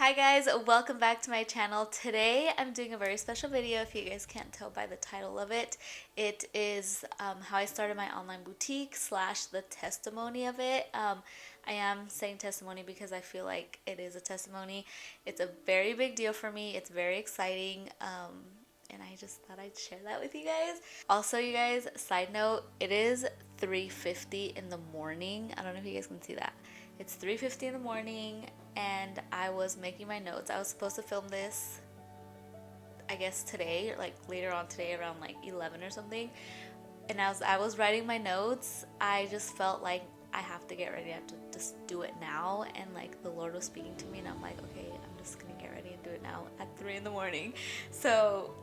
Hi guys, welcome back to my channel. Today I'm doing a very special video. If you guys can't tell by the title of it, it is how I started my online boutique slash the testimony of it. I am saying testimony because I feel like it is a testimony. It's a very big deal for me. It's very exciting. And I just thought I'd share that with you guys. Also, you guys, side note, it is 3:50 in the morning. I don't know if you guys can see that. It's 3:50 in the morning and I was making my notes. I was supposed to film this, I guess today, like later on today around like 11 or something. And as I was writing my notes, I just felt like I have to get ready. I have to just do it now. And like the Lord was speaking to me and I'm like, okay, I'm just gonna get ready and do it now at 3 in the morning. So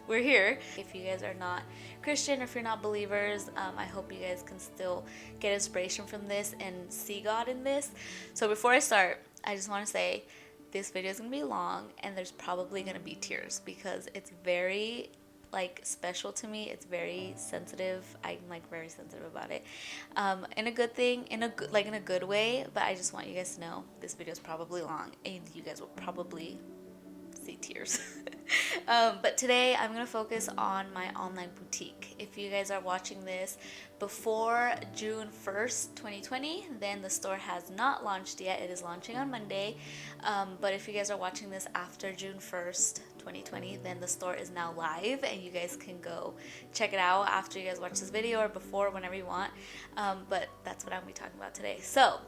we're here. If you guys are not Christian or if you're not believers, I hope you guys can still get inspiration from this and see God in this. So before I start, I just want to say this video is going to be long and there's probably going to be tears because it's very like special to me. It's very sensitive. I'm like very sensitive about it, in a good thing, in a good way. But I just want you guys to know this video is probably long and you guys will probably see tears. But today I'm going to focus on my online boutique. If you guys are watching this before June 1st, 2020, then the store has not launched yet. It is launching on Monday. But if you guys are watching this after June 1st, 2020, then the store is now live and you guys can go check it out after you guys watch this video or before, whenever you want. But that's what I'm going to be talking about today. So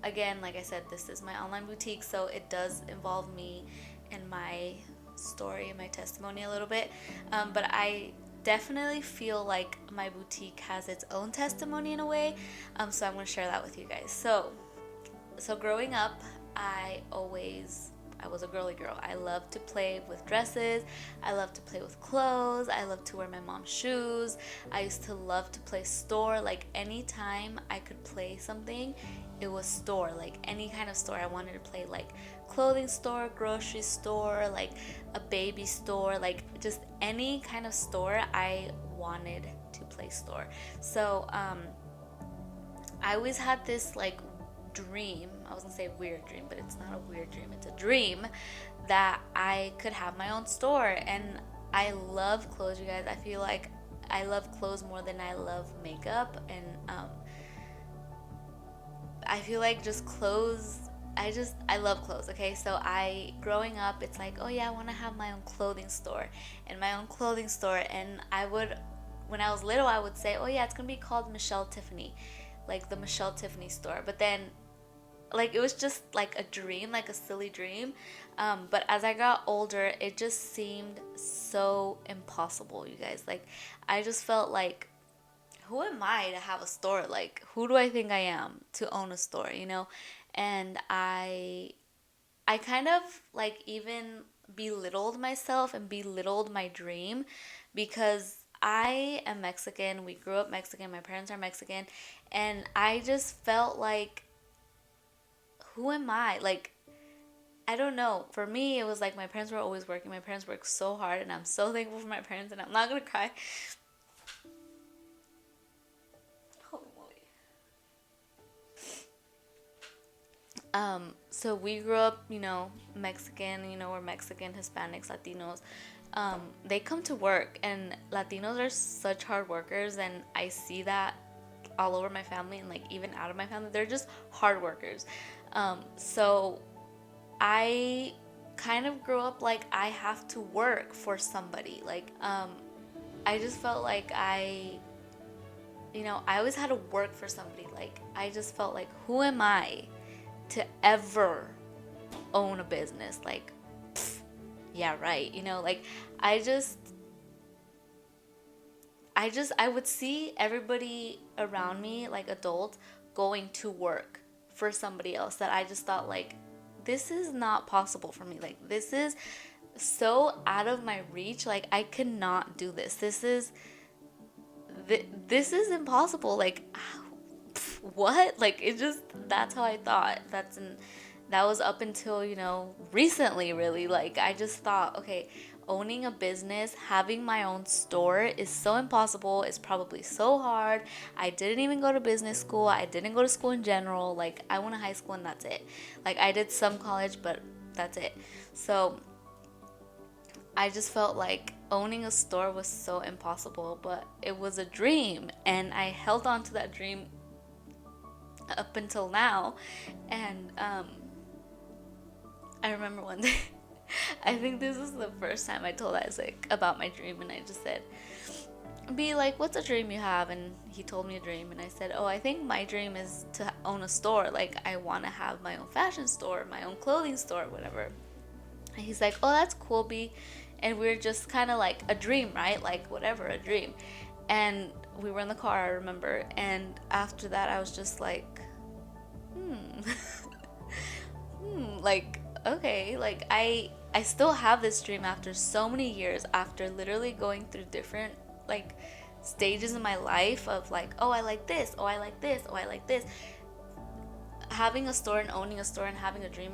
again, like I said, this is my online boutique, so it does involve me and my story and my testimony a little bit. But I definitely feel like my boutique has its own testimony in a way. So I'm going to share that with you guys. So growing up, I was a girly girl. I loved to play with dresses. I loved to play with clothes. I loved to wear my mom's shoes. I used to love to play store. Like anytime I could play something, it was store. Like any kind of store. I wanted to play like clothing store, grocery store, like a baby store, like just any kind of store. I wanted to play store. So I always had this like dream. I was gonna say weird dream, but it's not a weird dream. It's a dream that I could have my own store. And I love clothes, you guys. I feel like I love clothes more than I love makeup. And I feel like just clothes, I love clothes. Okay, so growing up, it's like, oh yeah, I want to have my own clothing store. And when I was little, I would say, oh yeah, it's gonna be called Michelle Tiffany, like the Michelle Tiffany store. But then like it was just like a dream, like a silly dream. But as I got older, it just seemed so impossible, you guys. Like I just felt like, who am I to have a store? Like who do I think I am to own a store, you know? And I kind of like even belittled myself and belittled my dream because I am Mexican. We grew up Mexican. My parents are Mexican. And I just felt like, who am I? Like, I don't know. For me, it was like my parents were always working. My parents worked so hard, and I'm so thankful for my parents, and I'm not gonna cry. Holy moly. So we grew up, Mexican, we're Mexican, Hispanics, Latinos. They come to work, and Latinos are such hard workers, and I see that all over my family and like even out of my family. They're just hard workers. So I kind of grew up like I have to work for somebody. Like I just felt like I always had to work for somebody. Like I just felt like, who am I to ever own a business? Like yeah, right. Like I would see everybody around me, like adults, going to work for somebody else, that I just thought like, this is not possible for me. Like this is so out of my reach. Like I cannot do this. This is impossible. Like what? Like it just, that's how I thought. That was up until, recently, really. Like I just thought, okay, owning a business, having my own store is so impossible. It's probably so hard. I didn't even go to business school. I didn't go to school in general. Like, I went to high school and that's it. Like, I did some college, but that's it. So I just felt like owning a store was so impossible, but it was a dream, and I held on to that dream up until now. And I remember one day, I think this is the first time I told Isaac about my dream, and I just said, "Be like, what's a dream you have?" And he told me a dream, and I said, "Oh, I think my dream is to own a store. Like, I want to have my own fashion store, my own clothing store, whatever." And he's like, "Oh, that's cool, B." And we are just kind of like a dream, right? Like, whatever, a dream. And we were in the car, I remember. And after that, I was just like, like, okay, like I still have this dream after so many years, after literally going through different like stages in my life of like, oh, I like this, oh, I like this, oh, I like this. Having a store and owning a store and having a dream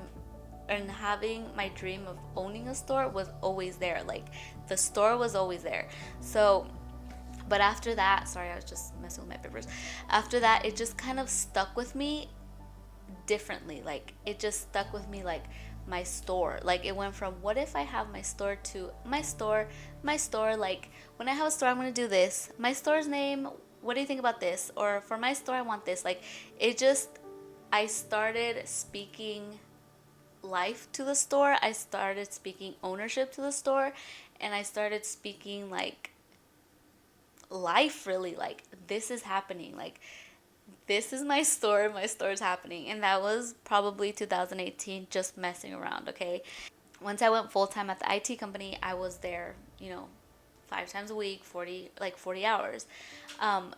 and having my dream of owning a store was always there. Like, the store was always there. So, but after that, sorry, I was just messing with my papers. After that, it just kind of stuck with me differently. Like, it just stuck with me, like my store. Like, it went from what if I have my store to my store, my store. Like, when I have a store, I'm gonna do this. My store's name, what do you think about this? Or for my store, I want this. Like, it just, I started speaking life to the store. I started speaking ownership to the store, and I started speaking like life, really. Like, this is happening. Like, this is my store. My store is happening. And that was probably 2018, just messing around, okay? Once I went full time at the IT company, I was there, 5 times a week, 40 hours.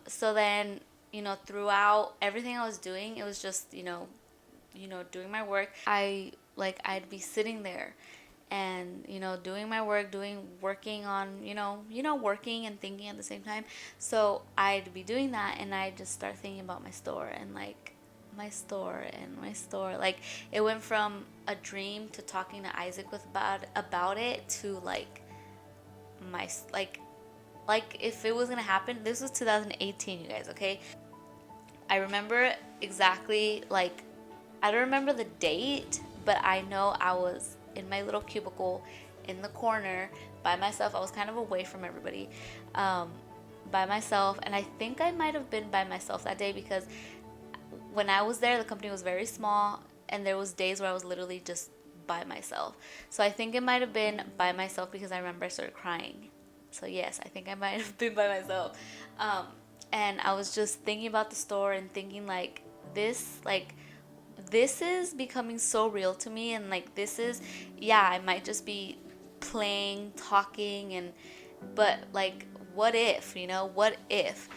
So then, throughout everything I was doing, it was just, doing my work. I'd be sitting there and doing my work, working on working and thinking at the same time. So I'd be doing that, and I just start thinking about my store and like my store and my store. Like, it went from a dream to talking to Isaac about it to like my like if it was gonna happen. This was 2018, you guys, okay? I remember exactly, like, I don't remember the date, but I know I was in my little cubicle in the corner by myself. I was kind of away from everybody, by myself. And I think I might have been by myself that day because when I was there, the company was very small, and there was days where I was literally just by myself. So I think it might have been by myself because I remember I started crying. So yes, I think I might have been by myself. And I was just thinking about the store and thinking like this is becoming so real to me, and like this is, yeah, I might just be playing, talking, and but like, what if, what if?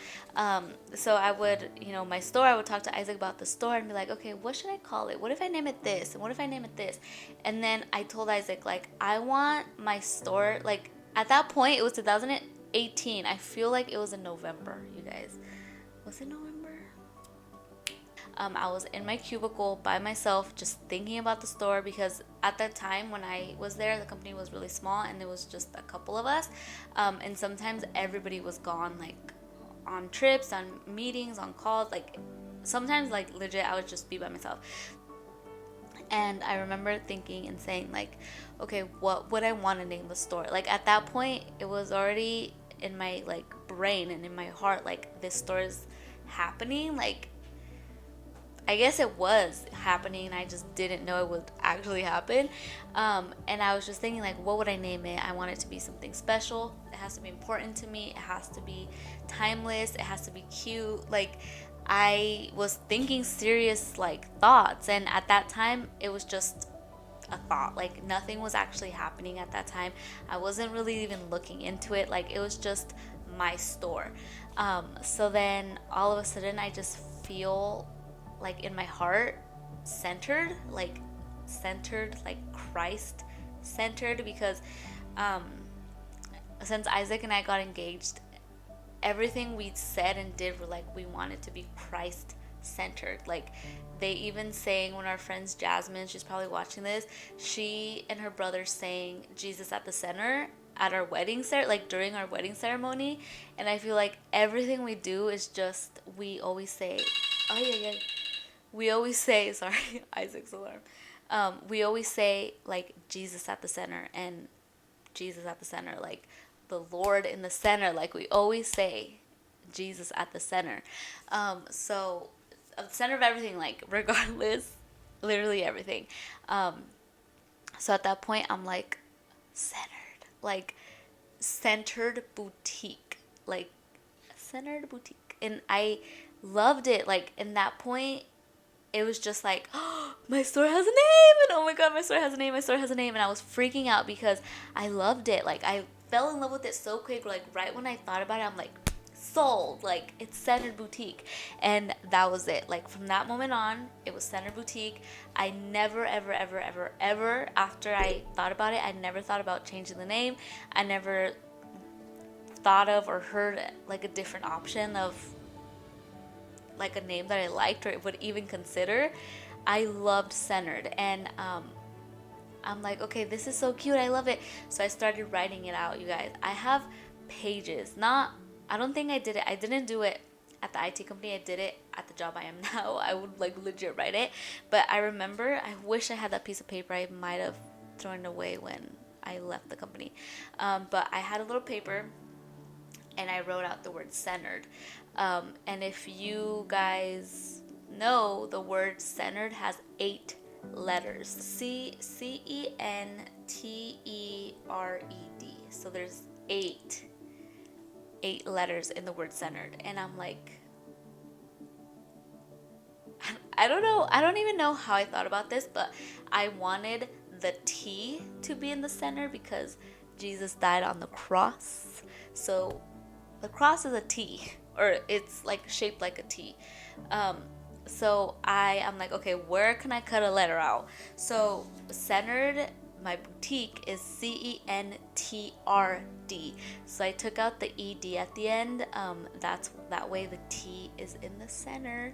So I would, my store, I would talk to Isaac about the store and be like, okay, what should I call it? What if I name it this? And what if I name it this? And then I told Isaac, like, I want my store, like, at that point, it was 2018. I feel like it was in November, you guys. Was it November? I was in my cubicle by myself just thinking about the store, because at that time when I was there, the company was really small and it was just a couple of us. And sometimes everybody was gone, like on trips, on meetings, on calls. Like, sometimes, like, legit, I would just be by myself. And I remember thinking and saying, like, okay, what would I want to name the store? Like, at that point, it was already in my, like, brain and in my heart, like, this store is happening. Like, I guess it was happening. I just didn't know it would actually happen. And I was just thinking, like, what would I name it? I want it to be something special. It has to be important to me. It has to be timeless. It has to be cute. Like, I was thinking serious, like, thoughts. And at that time, it was just a thought. Like, nothing was actually happening at that time. I wasn't really even looking into it. Like, it was just my store. So then all of a sudden, I just feel like in my heart centered, like Christ centered, because since Isaac and I got engaged, everything we said and did were like, we wanted to be Christ centered. Like, they even sang, when our friends Jasmine, she's probably watching this, she and her brother sang Jesus at the Center at our like during our wedding ceremony. And I feel like everything we do is just, we always say, oh yeah, yeah. We always say, sorry, Isaac's alarm. We always say like Jesus at the center, and Jesus at the center, like the Lord in the center. Like we always say Jesus at the center. So at the center of everything, like regardless, literally everything. So at that point, I'm like, centered, like centered boutique, like centered boutique. And I loved it. Like in that point, it was just like, oh, my store has a name, and oh my god, my store has a name, my store has a name. And I was freaking out because I loved it. Like I fell in love with it so quick. Like right when I thought about it, I'm like, sold. Like it's Centered Boutique. And that was it. Like from that moment on, it was Centered Boutique. I never ever ever ever ever, after I thought about it, I never thought about changing the name. I never thought of or heard like a different option of like a name that I liked or would even consider. I loved Centered. And I'm like, okay, this is so cute, I love it. So I started writing it out, you guys. I have pages. I don't think I didn't do it at the IT company. I did it at the job I am now. I would like legit write it. But I remember, I wish I had that piece of paper. I might have thrown it away when I left the company. But I had a little paper and I wrote out the word centered. And if you guys know, the word centered has 8 letters. CENTERED. So there's 8 letters in the word centered. And I'm like, I don't know. I don't even know how I thought about this, but I wanted the T to be in the center because Jesus died on the cross. So the cross is a T, or it's like shaped like a T. So I'm like, okay, where can I cut a letter out? So Centered, my boutique, is CENTRD. So I took out the ED at the end. That way the T is in the center,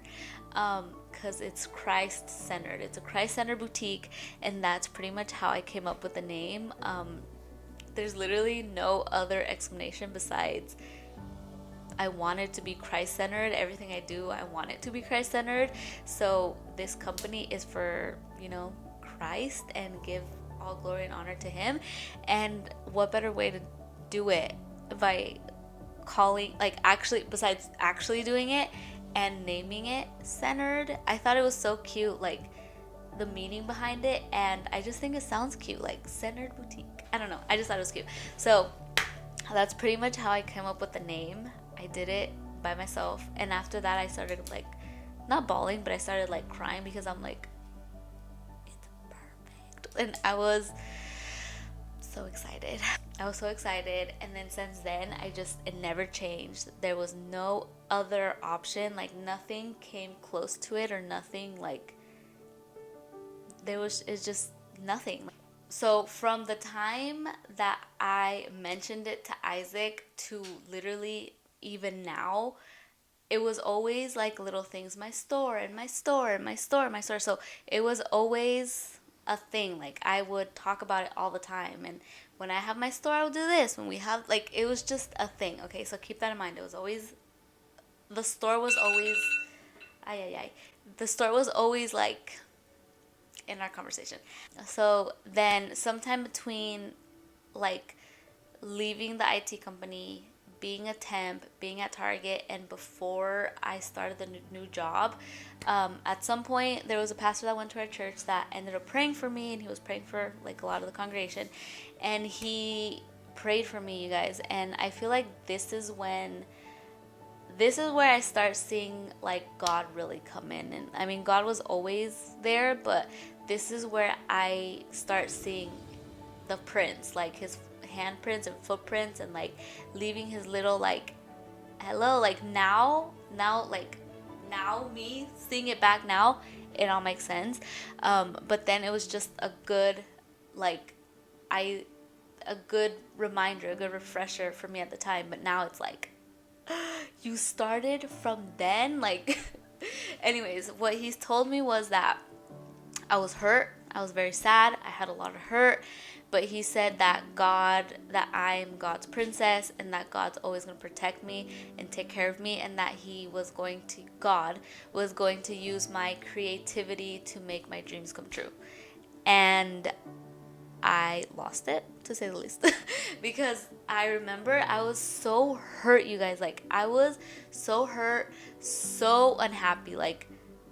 because it's Christ-centered. It's a Christ-centered boutique, and that's pretty much how I came up with the name. There's literally no other explanation besides I want it to be Christ-centered. Everything I do, I want it to be Christ-centered. So this company is for, Christ, and give all glory and honor to him. And what better way to do it by calling, like, actually, besides actually doing it and naming it Centered. I thought it was so cute, like the meaning behind it, and I just think it sounds cute, like Centered Boutique. I don't know, I just thought it was cute. So that's pretty much how I came up with the name. I did it by myself, and after that I started like not bawling, but I started like crying because I'm like, it's perfect. And I was so excited. And then since then, it never changed. There was no other option. Like nothing came close to it, or nothing like it's just nothing. So from the time that I mentioned it to Isaac to literally even now, it was always like little things, my store and my store and my store and my store. So it was always a thing. Like I would talk about it all the time. And when I have my store, I will do this. When we have, like, it was just a thing. Okay, so keep that in mind. The store was always, the store was always like in our conversation. So then sometime between like leaving the IT company, being a temp, being at Target, and before I started the new job, at some point there was a pastor that went to our church that ended up praying for me, and he was praying for like a lot of the congregation, and he prayed for me, you guys. And I feel like this is where I start seeing like God really come in. And I mean, God was always there, but this is where I start seeing the prints, like his handprints and footprints, and like leaving his little like hello. Like now me seeing it back now, it all makes sense. But then it was just a good reminder, a good refresher for me at the time. But now it's like, you started from then, like anyways, what he's told me was that I was hurt, I was very sad. I had a lot of hurt. But he said that that I am God's princess and that God's always going to protect me and take care of me, and that God was going to use my creativity to make my dreams come true. And I lost it, to say the least. Because I remember I was so hurt, you guys. Like, I was so hurt, so unhappy. Like,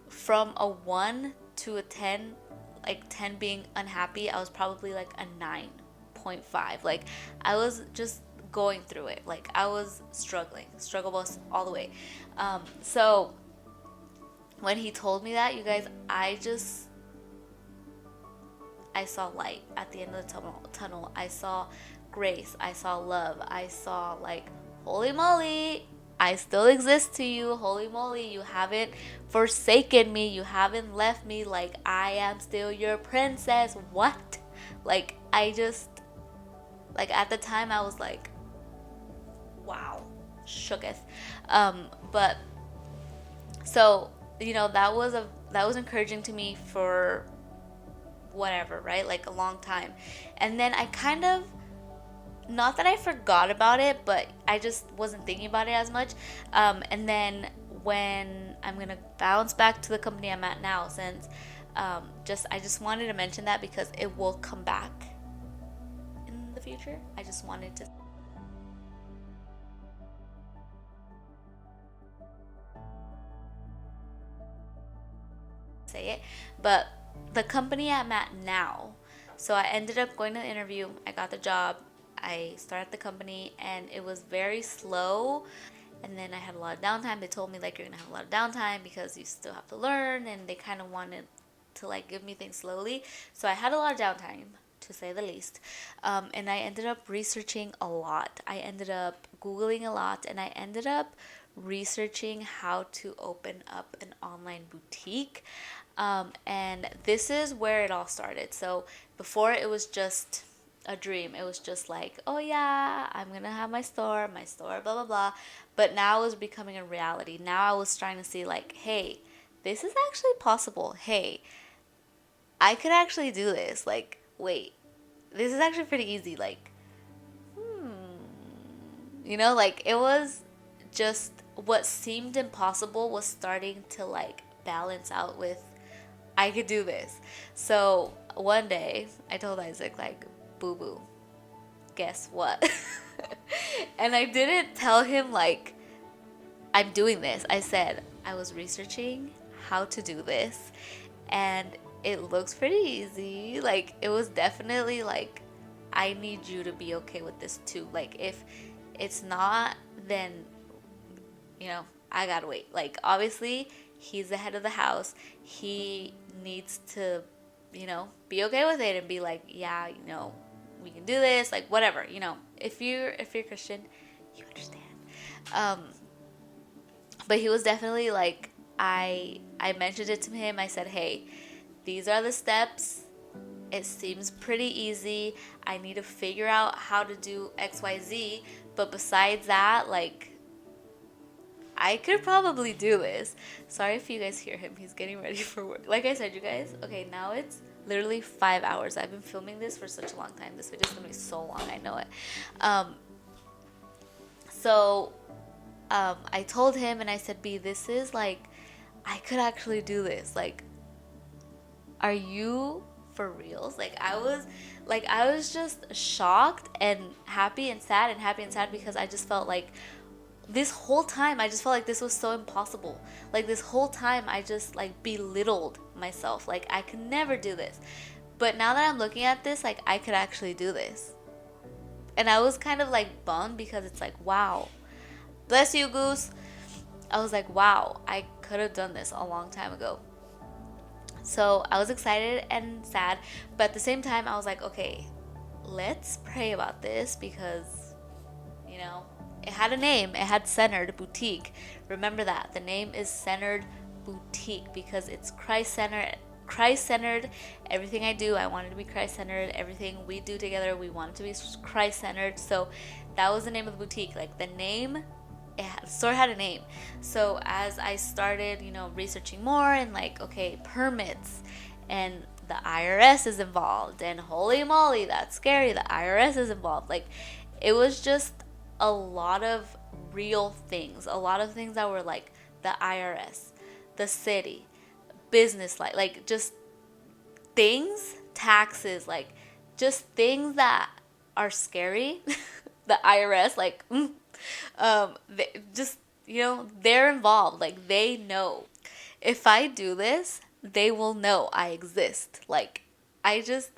from a 1 to a 10, like 10 being unhappy, I was probably like a 9.5. Like, I was just going through it. Like, I was struggle bus all the way. So when he told me that, you guys, I saw light at the end of the tunnel. I saw grace. I saw love. I saw, like, holy moly, I still exist to you. Holy moly, you haven't forsaken me. You haven't left me. Like, I am still your princess. What? Like, like, at the time, I was like, wow, shooketh. But, so, that was encouraging to me for whatever, right? Like, a long time. And then I kind of, not that I forgot about it, but I just wasn't thinking about it as much. And then when I'm gonna bounce back to the company I'm at now, since I just wanted to mention that because it will come back in the future. I just wanted to say it. But the company I'm at now, so I ended up going to the interview. I got the job. I started the company, and it was very slow. And then I had a lot of downtime. They told me, like, you're gonna have a lot of downtime because you still have to learn, and they kind of wanted to, like, give me things slowly. So I had a lot of downtime, to say the least. And I ended up researching a lot. I ended up Googling a lot, and I ended up researching how to open up an online boutique. And this is where it all started. So before, it was just a dream. It was just like, oh yeah, I'm gonna have my store, blah blah blah. But now it was becoming a reality. Now I was trying to see, like, hey, this is actually possible. Hey, I could actually do this. Like, wait, this is actually pretty easy. Like, like, it was just what seemed impossible was starting to, like, balance out with, I could do this. So one day I told Isaac, like, boo boo, guess what? And I didn't tell him, like, I'm doing this. I said I was researching how to do this, and it looks pretty easy. Like, it was definitely like, I need you to be okay with this too. Like, if it's not, then I gotta wait. Like, obviously he's the head of the house. He needs to be okay with it and be like, yeah, we can do this, like, whatever. If you're Christian, you understand. But he was definitely like, I mentioned it to him. I said, hey, these are the steps. It seems pretty easy. I need to figure out how to do XYZ, but besides that, like, I could probably do this. Sorry if you guys hear him. He's getting ready for work. Like I said, you guys, okay, now it's literally 5 hours. I've been filming this for such a long time. This video is going to be so long. I know it. I told him, and I said, B, this is, like, I could actually do this. Like, are you for reals? Like, I was just shocked and happy and sad because I just felt like this whole time I just felt like this was so impossible. Like, this whole time I just, like, belittled myself. Like, I could never do this. But now that I'm looking at this, like, I could actually do this. And I was kind of, like, bummed because it's like, wow. Bless you, Goose. I was like, wow, I could have done this a long time ago. So I was excited and sad. But at the same time, I was like, okay, let's pray about this because, it had a name. It had Centered Boutique. Remember that. The name is Centered Boutique because it's Christ-centered. Christ-centered. Everything I do, I wanted to be Christ-centered. Everything we do together, we want it to be Christ-centered. So that was the name of the boutique. Like, the name, the store had a name. So as I started, researching more and, like, okay, permits and the IRS is involved, and holy moly, that's scary, the IRS is involved. Like, it was just a lot of real things, a lot of things that were like the IRS, the city, business, like just things, taxes, like just things that are scary. The IRS, like, just, they're involved. Like, they know. If I do this, they will know I exist. Like, I just,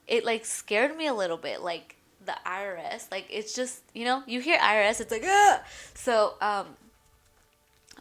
it like scared me a little bit. Like, the IRS, like, it's just, you hear IRS, it's like, ah! So,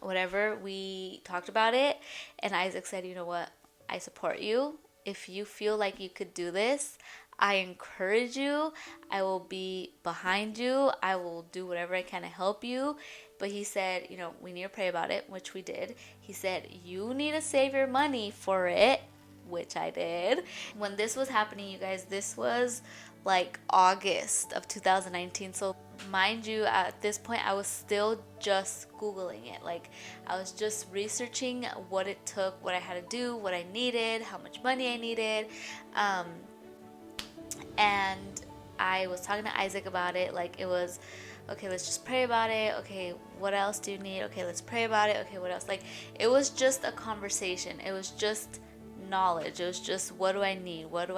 whatever, we talked about it, and Isaac said, you know what, I support you. If you feel like you could do this, I encourage you. I will be behind you. I will do whatever I can to help you. But he said, we need to pray about it, which we did. He said, you need to save your money for it, which I did. When this was happening, you guys, this was like August of 2019. So mind you, at this point, I was still just Googling it. Like, I was just researching what it took, what I had to do, what I needed, how much money I needed. And I was talking to Isaac about it. Like, it was, okay, let's just pray about it. Okay, what else do you need? Okay, let's pray about it. Okay, what else? Like, it was just a conversation. It was just knowledge. It was just, what do I need? What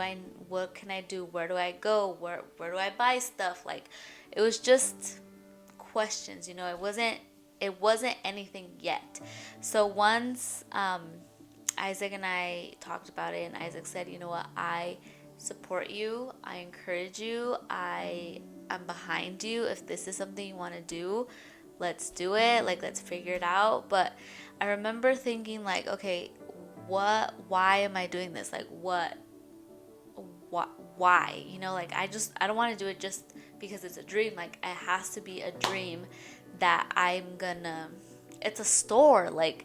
can I do? Where do I go? Where do I buy stuff? Like, it was just questions, it wasn't anything yet. So once Isaac and I talked about it, and Isaac said, you know what, I support you, I encourage you, I'm behind you. If this is something you want to do, let's do it. Like, let's figure it out. But I remember thinking, like, okay, why am I doing this? Like, why? Like, I don't want to do it just because it's a dream. Like, it has to be a dream that it's a store. Like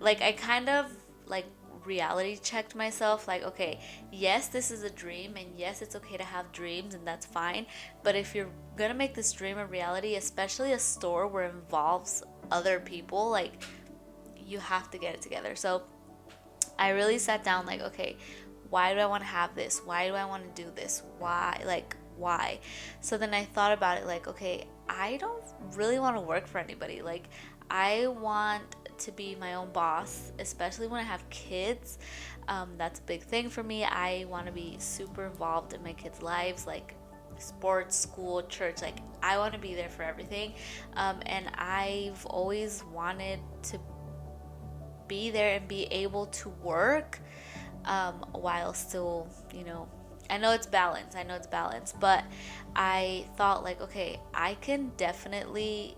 I kind of like reality checked myself. Like, okay, yes, this is a dream, and yes, it's okay to have dreams, and that's fine. But if you're gonna make this dream a reality, especially a store where it involves other people, like, you have to get it together. So I really sat down, like, okay, why do I want to have this? Why do I want to do this? Why? So then I thought about it, like, okay, I don't really want to work for anybody. Like, I want to be my own boss, especially when I have kids. That's a big thing for me. I want to be super involved in my kids' lives, like sports, school, church. Like, I want to be there for everything. And I've always wanted to be there and be able to work while still, I know it's balance, but I thought, like, okay, I can definitely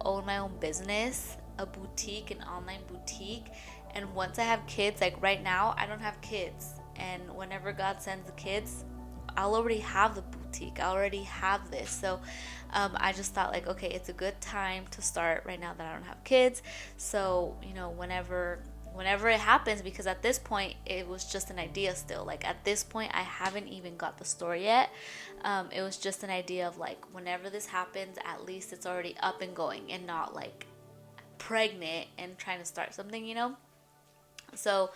own my own business, a boutique, an online boutique. And once I have kids, like right now, I don't have kids. And whenever God sends the kids, I'll already have the boutique. I already have this. So I just thought, like, okay, it's a good time to start right now that I don't have kids. So, whenever it happens, because at this point it was just an idea still. Like, at this point I haven't even got the store yet. It was just an idea of, like, whenever this happens, at least it's already up and going and not like pregnant and trying to start something. So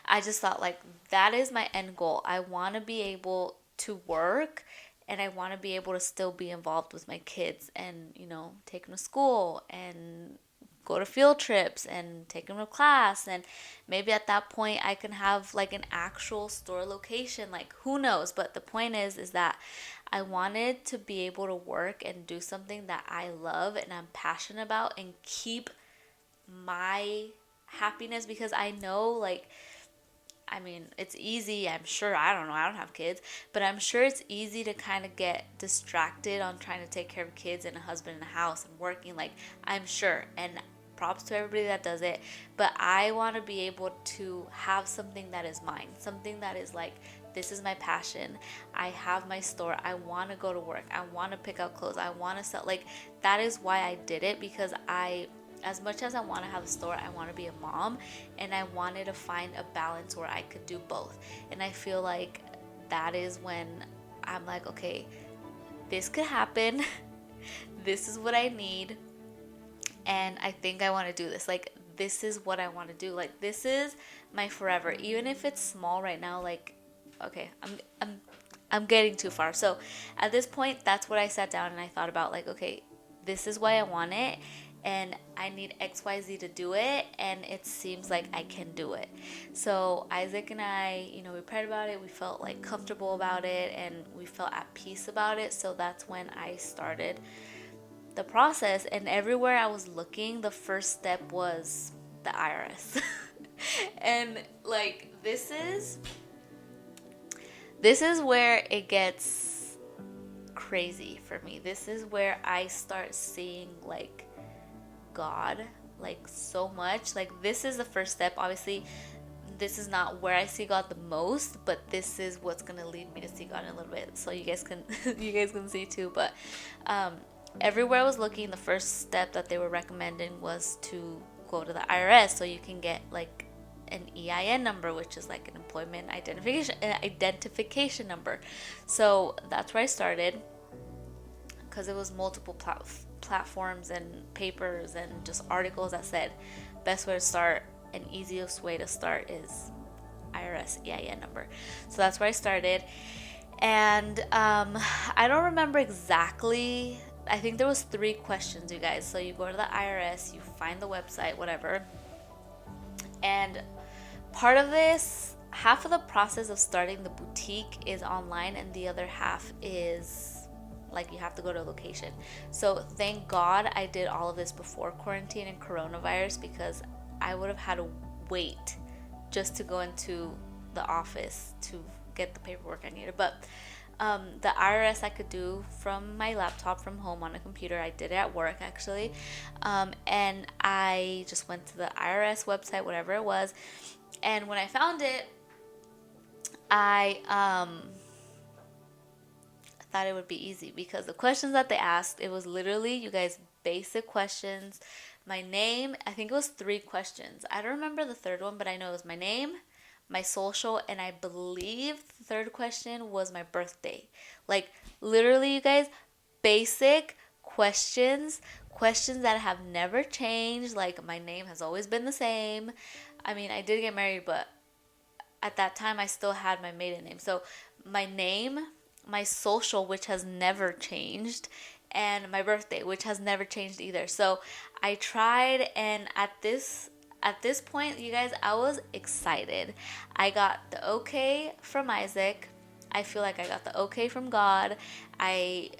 I just thought, like, that is my end goal. I want to be able to work, and I want to be able to still be involved with my kids and, take them to school and go to field trips and take them to class. And maybe at that point I can have like an actual store location. Like, who knows? But the point is that I wanted to be able to work and do something that I love and I'm passionate about and keep my happiness, because I know, like, it's easy. I'm sure, I don't know, I don't have kids, but I'm sure it's easy to kind of get distracted on trying to take care of kids and a husband and a house and working. Like, I'm sure, and props to everybody that does it, but I want to be able to have something that is mine, something that is like, this is my passion. I have my store. I want to go to work. I want to pick out clothes. I want to sell. Like, that is why I did it, because as much as I want to have a store, I want to be a mom, and I wanted to find a balance where I could do both. And I feel like that is when I'm like, okay, this could happen. This is what I need. And I think I want to do this. Like, this is what I want to do. Like, this is my forever. Even if it's small right now, like, okay, I'm getting too far. So at this point, that's what I sat down and I thought about, like, okay, this is why I want it, and I need XYZ to do it, and it seems like I can do it. So Isaac and I, we prayed about it, we felt like comfortable about it, and we felt at peace about it. So that's when I started the process. And everywhere I was looking, the first step was the IRS. And like, this is where it gets crazy for me. This is where I start seeing like God like so much. Like, this is the first step. Obviously, this is not where I see God the most, but this is what's gonna lead me to see God in a little bit, so you guys can see too. But everywhere I was looking, the first step that they were recommending was to go to the IRS so you can get like an EIN number, which is like an employment identification number. So that's where I started, because it was multiple platforms and papers and just articles that said best way to start and easiest way to start is IRS EIN number. So that's where I started. And I don't remember exactly. I think there was 3 questions, you guys. So you go to the IRS, you find the website, whatever. And part of this, half of the process of starting the boutique is online, and the other half is like you have to go to a location. So thank God I did all of this before quarantine and coronavirus, because I would have had to wait just to go into the office to get the paperwork I needed. But the IRS I could do from my laptop from home on a computer. I did it at work actually. And I just went to the IRS website, whatever it was. And when I found it, I thought it would be easy, because the questions that they asked, it was literally, you guys, basic questions. My name, I think it was 3 questions. I don't remember the third one, but I know it was my name, my social, and I believe the third question was my birthday. Like, literally, you guys, basic questions that have never changed. Like, my name has always been the same. I mean, I did get married, but at that time I still had my maiden name. So my name, my social, which has never changed, and my birthday, which has never changed either. So I tried, and at this point, you guys, I was excited. I got the okay from Isaac. I feel like I got the okay from God. I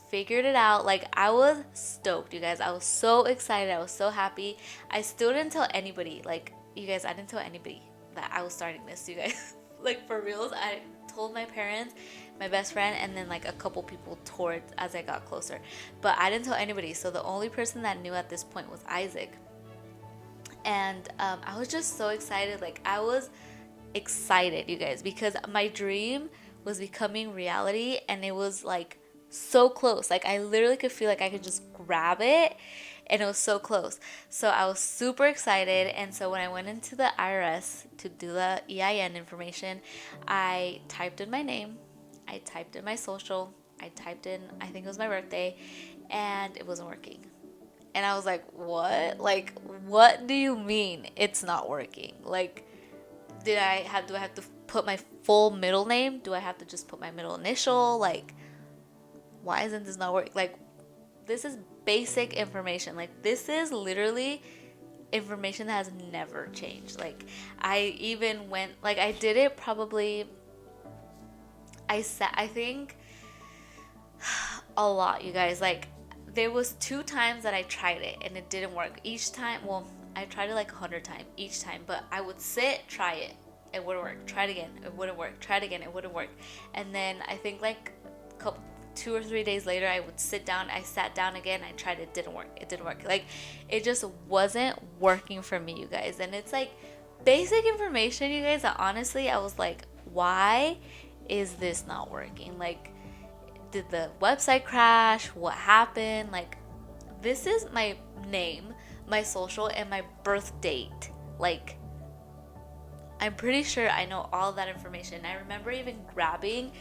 figured it out. Like, I was stoked, you guys. I was so excited. I was so happy. I still didn't tell anybody. Like, you guys, I didn't tell anybody that I was starting this, you guys. Like, for reals, I told my parents, my best friend, and then like a couple people towards as I got closer. But I didn't tell anybody. So the only person that knew at this point was Isaac. And I was just so excited. Like, I was excited, you guys, because my dream was becoming reality, and it was like so close. Like, I literally could feel like I could just grab it, and it was so close. So I was super excited. And so when I went into the IRS to do the EIN information, I typed in my name, I typed in my social, I typed in, I think it was my birthday, and it wasn't working. And I was like, what? Like, what do you mean it's not working? Like, do I have to put my full middle name? Do I have to just put my middle initial? Like, why isn't this not working? Like, this is basic information. Like, this is literally information that has never changed. Like, I even went, like, I did it probably, I think a lot, you guys. Like, there was 2 times that I tried it and it didn't work. Each time, well, I tried it like 100 times each time, but I would sit, try it, it wouldn't work. Try it again, it wouldn't work. Try it again, it wouldn't work. And then I think like 2 or 3 days later, I would sit down. I sat down again. I tried it. Didn't work. It didn't work. Like, it just wasn't working for me, you guys. And it's like basic information, you guys, that honestly, I was like, why is this not working? Like, did the website crash? What happened? Like, this is my name, my social, and my birth date. Like, I'm pretty sure I know all that information. I remember even grabbing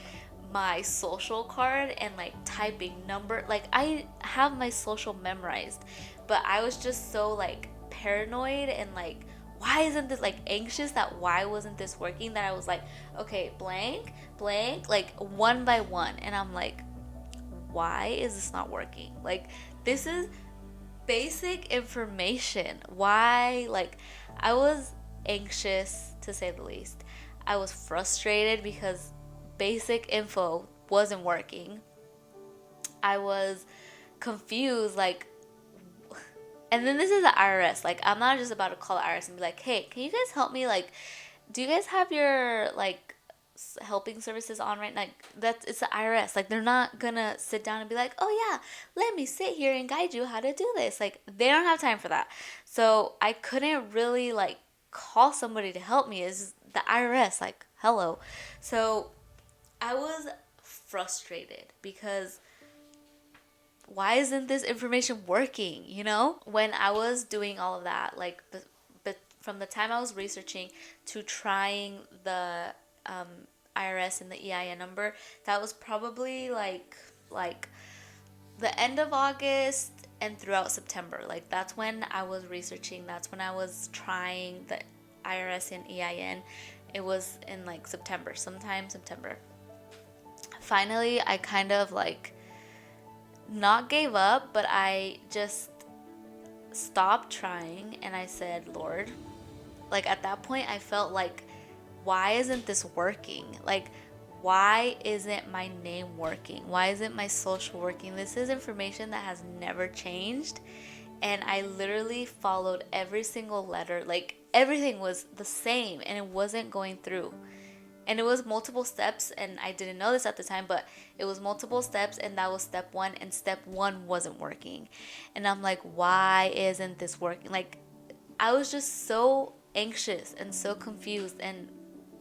my social card and like typing number. Like, I have my social memorized, but I was just so like paranoid and like, why isn't this, like, anxious that why wasn't this working, that I was like, okay, blank, blank, like one by one. And I'm like, why is this not working? Like, this is basic information. Why? Like, I was anxious to say the least. I was frustrated because basic info wasn't working. I was confused, like, and then this is the IRS. Like, I'm not just about to call the IRS and be like, hey, can you guys help me? Like, do you guys have your, like, helping services on right now? Like, it's the IRS. Like, they're not gonna sit down and be like, oh yeah, let me sit here and guide you how to do this. Like, they don't have time for that. So I couldn't really, like, call somebody to help me. It's the IRS. Like, hello. So I was frustrated because why isn't this information working, you know? When I was doing all of that, like, but from the time I was researching to trying the IRS and the EIN number, that was probably like the end of August and throughout September. Like, that's when I was researching, that's when I was trying the IRS and EIN. It was in like September, sometime September. Finally, I kind of like not gave up, but I just stopped trying and I said, Lord, like, at that point I felt like, why isn't this working? Like, why isn't my name working? Why isn't my social working? This is information that has never changed. And I literally followed every single letter. Like, everything was the same and it wasn't going through. And it was multiple steps, and I didn't know this at the time, but it was multiple steps, and that was step one, and step one wasn't working. And I'm like, why isn't this working? Like, I was just so anxious and so confused and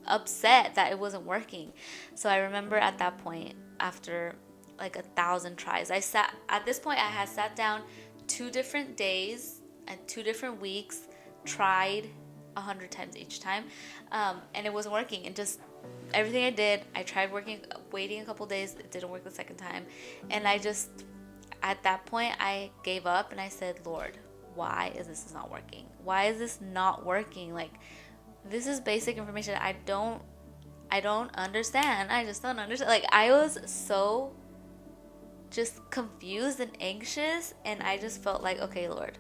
upset that it wasn't working. So I remember at that point, after like 1,000 tries, at this point, I had sat down 2 different days and 2 different weeks, tried 100 times each time, and it wasn't working. And just everything I did, I tried waiting a couple days. It didn't work the second time, and I just, at that point, I gave up and I said, Lord, why is this not working? Why is this not working? Like, this is basic information. I don't understand. I just don't understand. Like, I was so just confused and anxious, and I just felt like, okay, Lord,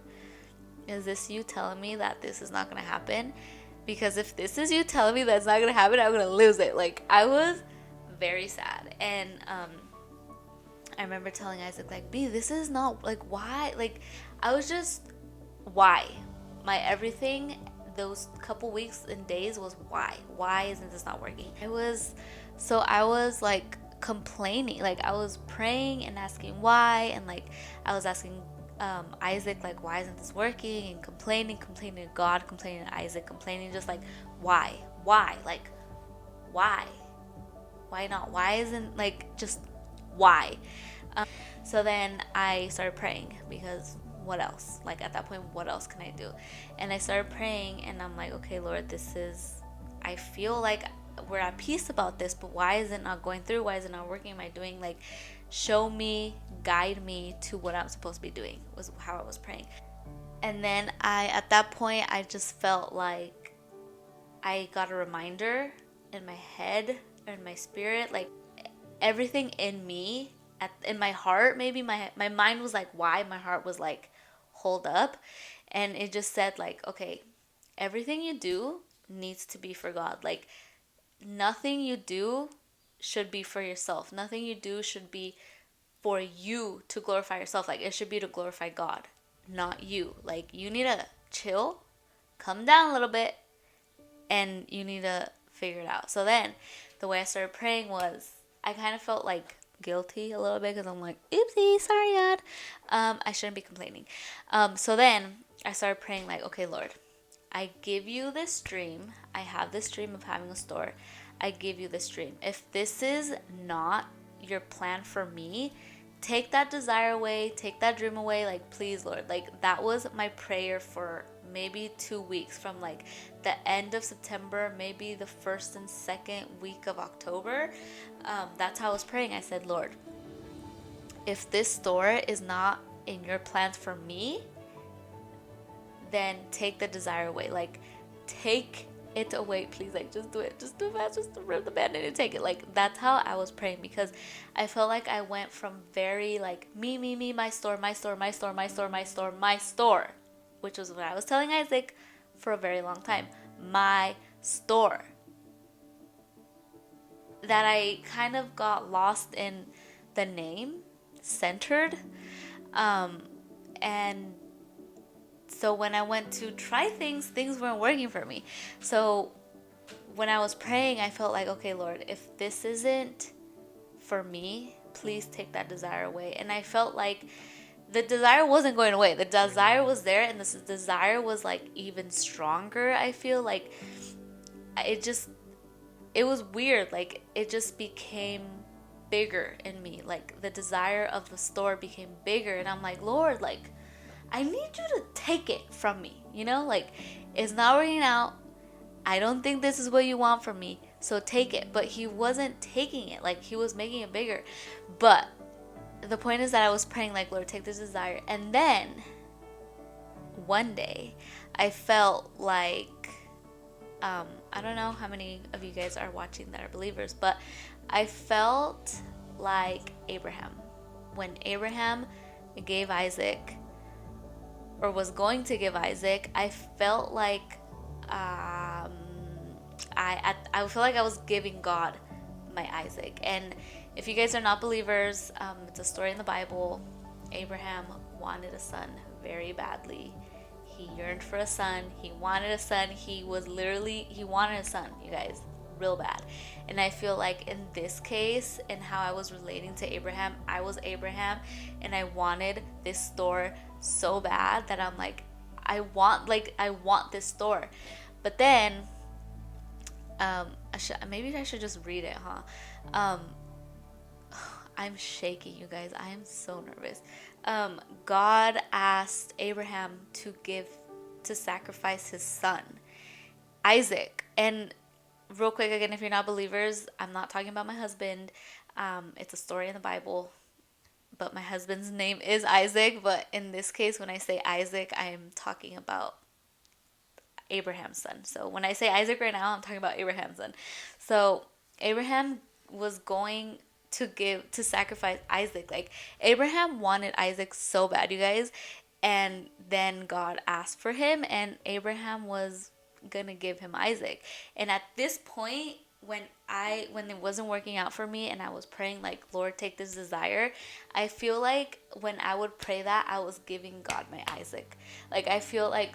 is this you telling me that this is not going to happen? Because if this is you telling me that's not going to happen, I'm going to lose it. Like, I was very sad. And I remember telling Isaac, like, B, this is not, like, why? Like, I was just, why? My everything those couple weeks and days was why? Why isn't this not working? I was like complaining. Like, I was praying and asking why, and like I was asking Isaac, like, why isn't this working? And complaining to God, complaining to Isaac, complaining, just like, why, like, why not? Why isn't, like, just why? So then I started praying, because what else? Like, at that point, what else can I do? And I started praying, and I'm like, okay, Lord, I feel like we're at peace about this, but why is it not going through? Why is it not working? Am I doing, like, show me, guide me to what I'm supposed to be doing, was how I was praying. And then at that point, I just felt like I got a reminder in my head, or in my spirit, like, everything in me, in my heart, maybe my mind was like, why? My heart was like, hold up. And it just said, like, okay, everything you do needs to be for God. Like, nothing you do should be for yourself. Nothing you do should be for you to glorify yourself. Like, it should be to glorify God, not you. Like, you need to chill, come down a little bit, and you need to figure it out. So then the way I started praying was, I kind of felt like guilty a little bit, because I'm like, oopsie, sorry, God. I shouldn't be complaining. So then I started praying, like, okay, Lord, I give you this dream. I have this dream of having a store. I give you this dream. If this is not your plan for me, take that desire away, take that dream away. Like, please, Lord. Like, that was my prayer for maybe 2 weeks, from like the end of September, maybe the first and second week of October. That's how I was praying. I said, Lord, if this store is not in your plans for me, then take the desire away. Like, take it away, please. Like, just do it. Just do it fast. Just rip the band-aid and take it. Like, that's how I was praying, because I felt like I went from very like me, my store, my store, my store, my store, my store, my store, which was what I was telling Isaac for a very long time. My store. That I kind of got lost in the name, centered. And so when I went to try things, things weren't working for me. So when I was praying, I felt like, okay, Lord, if this isn't for me, please take that desire away. And I felt like the desire wasn't going away. The desire was there, and this desire was like even stronger. I feel like it was weird. Like, it just became bigger in me. Like, the desire of the store became bigger, and I'm like, Lord, like, I need you to take it from me, you know? Like, it's not working out. I don't think this is what you want from me, so take it. But he wasn't taking it. Like, he was making it bigger. But the point is that I was praying, like, Lord, take this desire. And then one day I felt like, I don't know how many of you guys are watching that are believers, but I felt like Abraham. When Abraham gave Isaac, or was going to give Isaac, I felt like I feel like I was giving God my Isaac. And if you guys are not believers, it's a story in the Bible. Abraham wanted a son very badly. He yearned for a son. He wanted a son. He wanted a son, you guys, real bad. And I feel like in this case, and how I was relating to Abraham, I was Abraham, and I wanted this store so bad that I'm like, I want this store. But then, maybe I should just read it, huh? I'm shaking, you guys. I am so nervous. God asked Abraham to sacrifice his son, Isaac. And real quick, again, if you're not believers, I'm not talking about my husband. It's a story in the Bible, but my husband's name is Isaac. But in this case, when I say Isaac, I'm talking about Abraham's son. So when I say Isaac right now, I'm talking about Abraham's son. So Abraham was going to sacrifice Isaac. Like, Abraham wanted Isaac so bad, you guys. And then God asked for him, and Abraham was gonna give him Isaac. And at this point, when it wasn't working out for me, and I was praying like, Lord, take this desire, I feel like when I would pray that, I was giving God my Isaac. Like, I feel like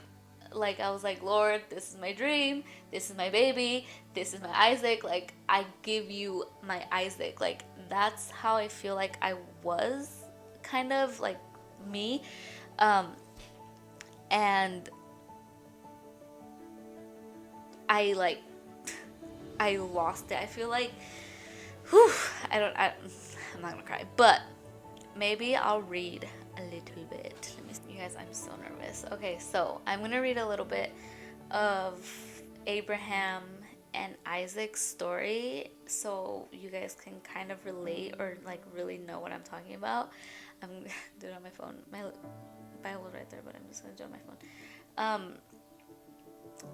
I was like, Lord, this is my dream, this is my baby, this is my Isaac, like, I give you my Isaac. Like, that's how I feel like I was, kind of like me. And I lost it. I feel like, I'm not gonna cry, but maybe I'll read a little bit. Let me see. You guys, I'm so nervous. Okay, so I'm gonna read a little bit of Abraham and Isaac's story, so you guys can kind of relate, or like really know what I'm talking about. I'm gonna do it on my phone. My Bible's right there, but I'm just gonna do it on my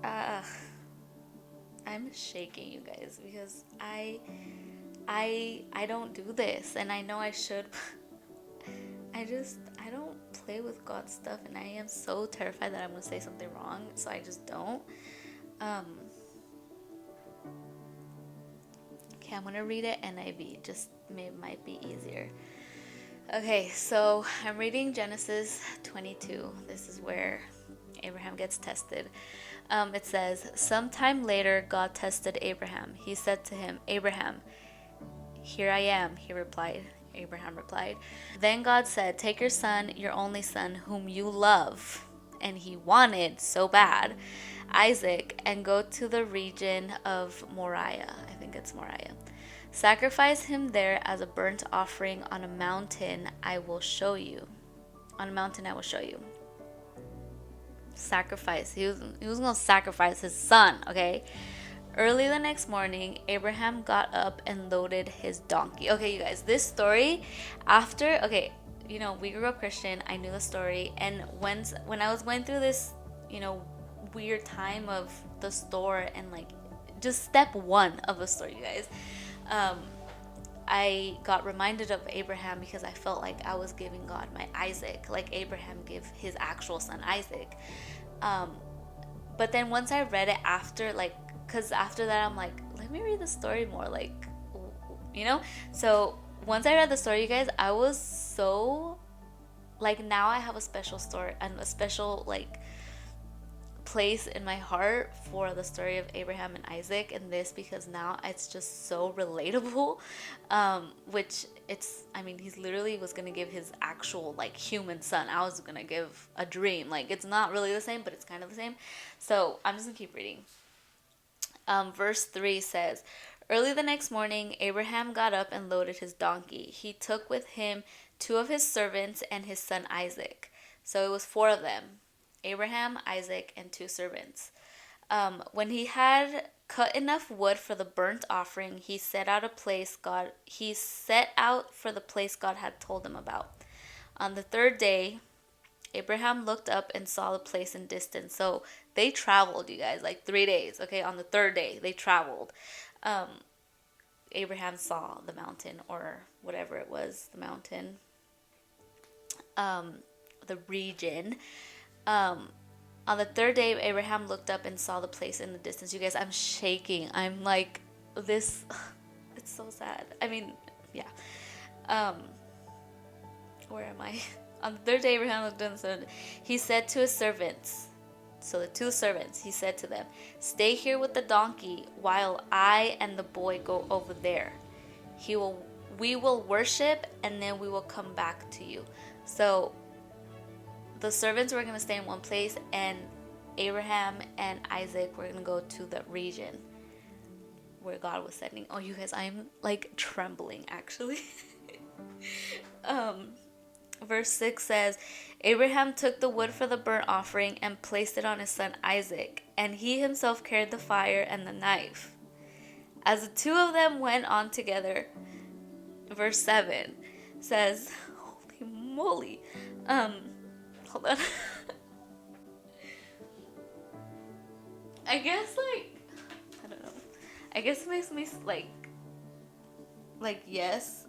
phone. I'm shaking, you guys, because I don't do this, and I know I should. I don't play with God's stuff, and I am so terrified that I'm gonna say something wrong, so I just don't. Okay, I'm gonna read it NIV, just might be easier. Okay, so I'm reading Genesis 22. This is where Abraham gets tested. It says, sometime later, God tested Abraham. He said to him, Abraham, here I am, Abraham replied. Then God said, take your son, your only son, whom you love, and he wanted so bad, Isaac, and go to the region of Moriah. I think it's Moriah. Sacrifice him there as a burnt offering on a mountain I will show you. Sacrifice. He was going to sacrifice his son, okay? Early the next morning, Abraham got up and loaded his donkey. Okay, you guys, this story, we grew up Christian, I knew the story, and when I was going through this you know, weird time of the store, and like just step one of the story, you guys. Um, I got reminded of Abraham because I felt like I was giving God my Isaac, like Abraham gave his actual son Isaac. Um, but then once I read it after, like, because after that I'm like, let me read the story more, like, you know? So once I read the story, you guys, I was so, like, now I have a special story and a special, like, place in my heart for the story of Abraham and Isaac and this, because now it's just so relatable. Which it's, I mean, he's literally was gonna give his actual like human son. I was gonna give a dream. Like, it's not really the same, but it's kind of the same. So I'm just gonna keep reading. Verse 3 says, early the next morning, Abraham got up and loaded his donkey. He took with him two of his servants and his son Isaac. So it was four of them: Abraham, Isaac, and two servants. When he had cut enough wood for the burnt offering, he set out for the place God had told him about. On the third day, Abraham looked up and saw the place in distance. So they traveled, you guys, like 3 days. Okay, on the third day, they traveled. Um, Abraham saw the mountain, or whatever it was, the mountain, the region. On the third day, Abraham looked up and saw the place in the distance. You guys, I'm shaking. I'm like, this, it's so sad. I mean, yeah. Where am I? On the third day, Abraham looked up and said, he said to his servants, so the two servants, he said to them, stay here with the donkey while I and the boy go over there. We will worship, and then we will come back to you. So the servants were going to stay in one place, and Abraham and Isaac were going to go to the region where God was sending. Oh, you guys, I'm like trembling actually. Verse 6 says, Abraham took the wood for the burnt offering and placed it on his son Isaac, and he himself carried the fire and the knife. As the two of them went on together, verse 7 says, holy moly, hold on. I guess, like, I don't know. I guess it makes me like, yes,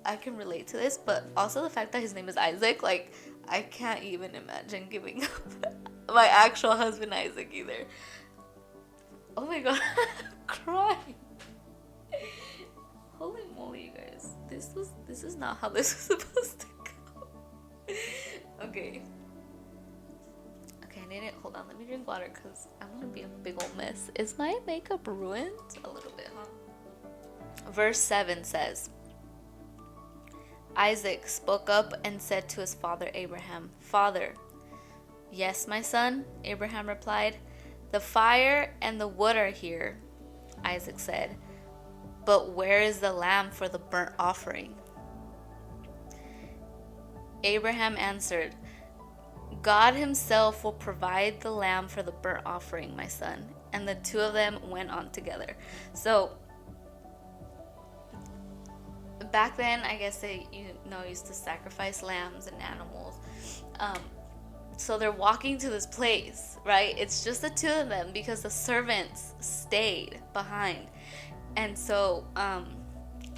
I can relate to this, but also the fact that his name is Isaac, like, I can't even imagine giving up my actual husband Isaac either. Oh my god, I'm crying. Holy moly, you guys. This is not how this was supposed to go. Okay. Okay, I need it. Hold on, let me drink water because I'm gonna be a big old mess. Is my makeup ruined? A little bit, huh? Verse 7 says, Isaac spoke up and said to his father Abraham, Father. Yes, my son, Abraham replied. The fire and the wood are here, Isaac said. But where is the lamb for the burnt offering? Abraham answered, God himself will provide the lamb for the burnt offering, my son. And the two of them went on together. So back then, I guess they, used to sacrifice lambs and animals. So they're walking to this place, right? It's just the two of them because the servants stayed behind. And so,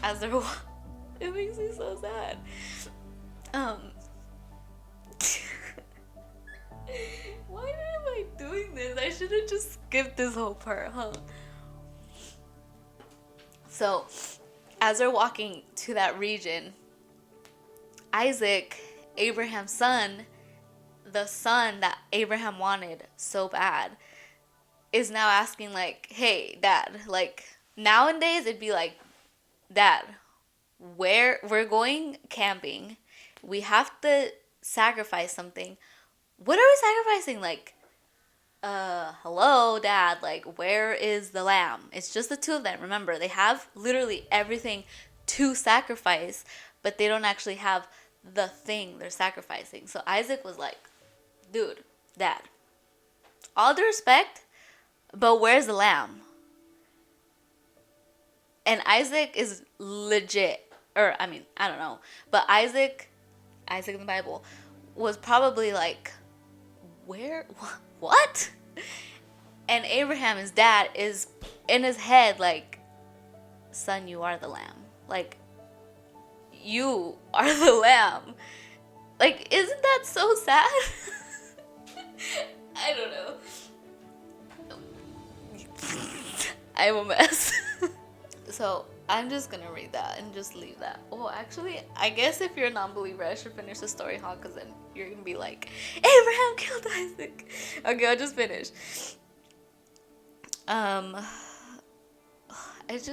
as they're it makes me so sad. Why am I doing this? I should have just skipped this whole part, huh? So, as they're walking to that region, Isaac, Abraham's son, the son that Abraham wanted so bad, is now asking, like, hey, Dad, like, nowadays it'd be like, Dad, we're going camping, we have to sacrifice something. What are we sacrificing? Like, hello, Dad, like, where is the lamb? It's just the two of them. Remember, they have literally everything to sacrifice, but they don't actually have the thing they're sacrificing. So Isaac was like, dude, Dad, all due respect, but where's the lamb? And Isaac is legit, or I mean, I don't know, but Isaac in the Bible was probably like, what? And Abraham, his dad, is in his head like, son, you are the lamb. Like, you are the lamb. Like, isn't that so sad? I don't know. I'm a mess. So I'm just gonna read that and just leave that. Oh, actually, I guess if you're a non-believer, I should finish the story, huh? Because then you're gonna be like, Abraham killed Isaac. Okay, I'll just finish. It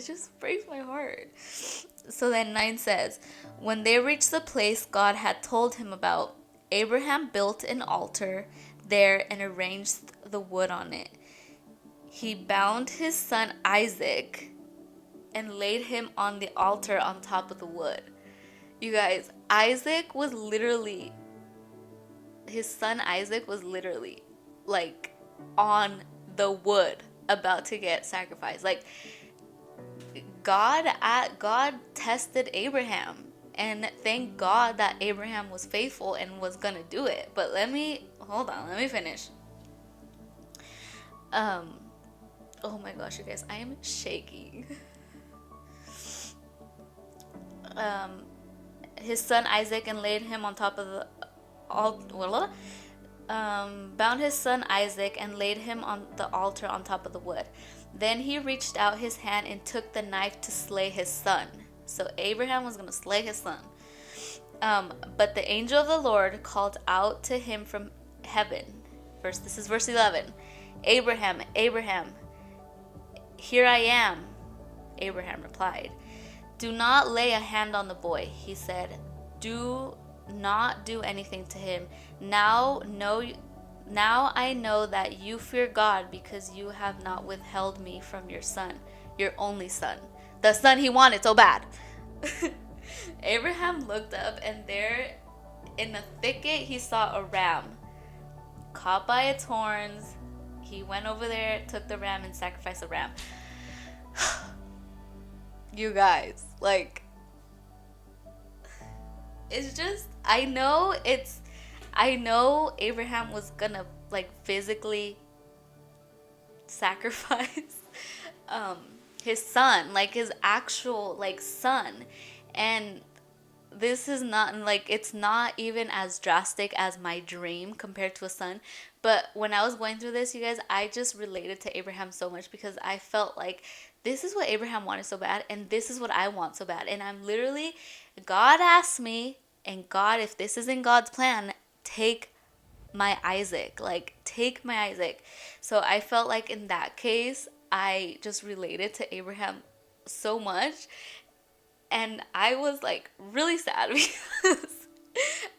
just breaks my heart. So then 9 says, when they reached the place God had told him about, Abraham built an altar there and arranged the wood on it. He bound his son Isaac and laid him on the altar on top of the wood. You guys, his son Isaac was literally like on the wood about to get sacrificed. Like, God tested Abraham, and thank God that Abraham was faithful and was gonna do it. But let me finish. Oh my gosh, you guys, I am shaking. His son Isaac and laid him on top of the bound his son Isaac and laid him on the altar on top of the wood. Then he reached out his hand and took the knife to slay his son. So Abraham was going to slay his son. But the angel of the Lord called out to him from heaven. This is verse 11. Abraham, Abraham, here I am. Abraham replied. Do not lay a hand on the boy, he said. Do not do anything to him. Now I know that you fear God because you have not withheld me from your son, your only son, the son he wanted so bad. Abraham looked up, and there in the thicket he saw a ram caught by its horns. He went over there, took the ram, and sacrificed the ram. You guys, like, it's just, I know Abraham was gonna like physically sacrifice his son, like his actual like son, and this is not like, it's not even as drastic as my dream compared to a son. But when I was going through this, you guys, I just related to Abraham so much because I felt like this is what Abraham wanted so bad, and this is what I want so bad. And I'm literally, God asked me, and God, if this is in God's plan, take my Isaac. Like, take my Isaac. So I felt like in that case, I just related to Abraham so much. And I was like really sad because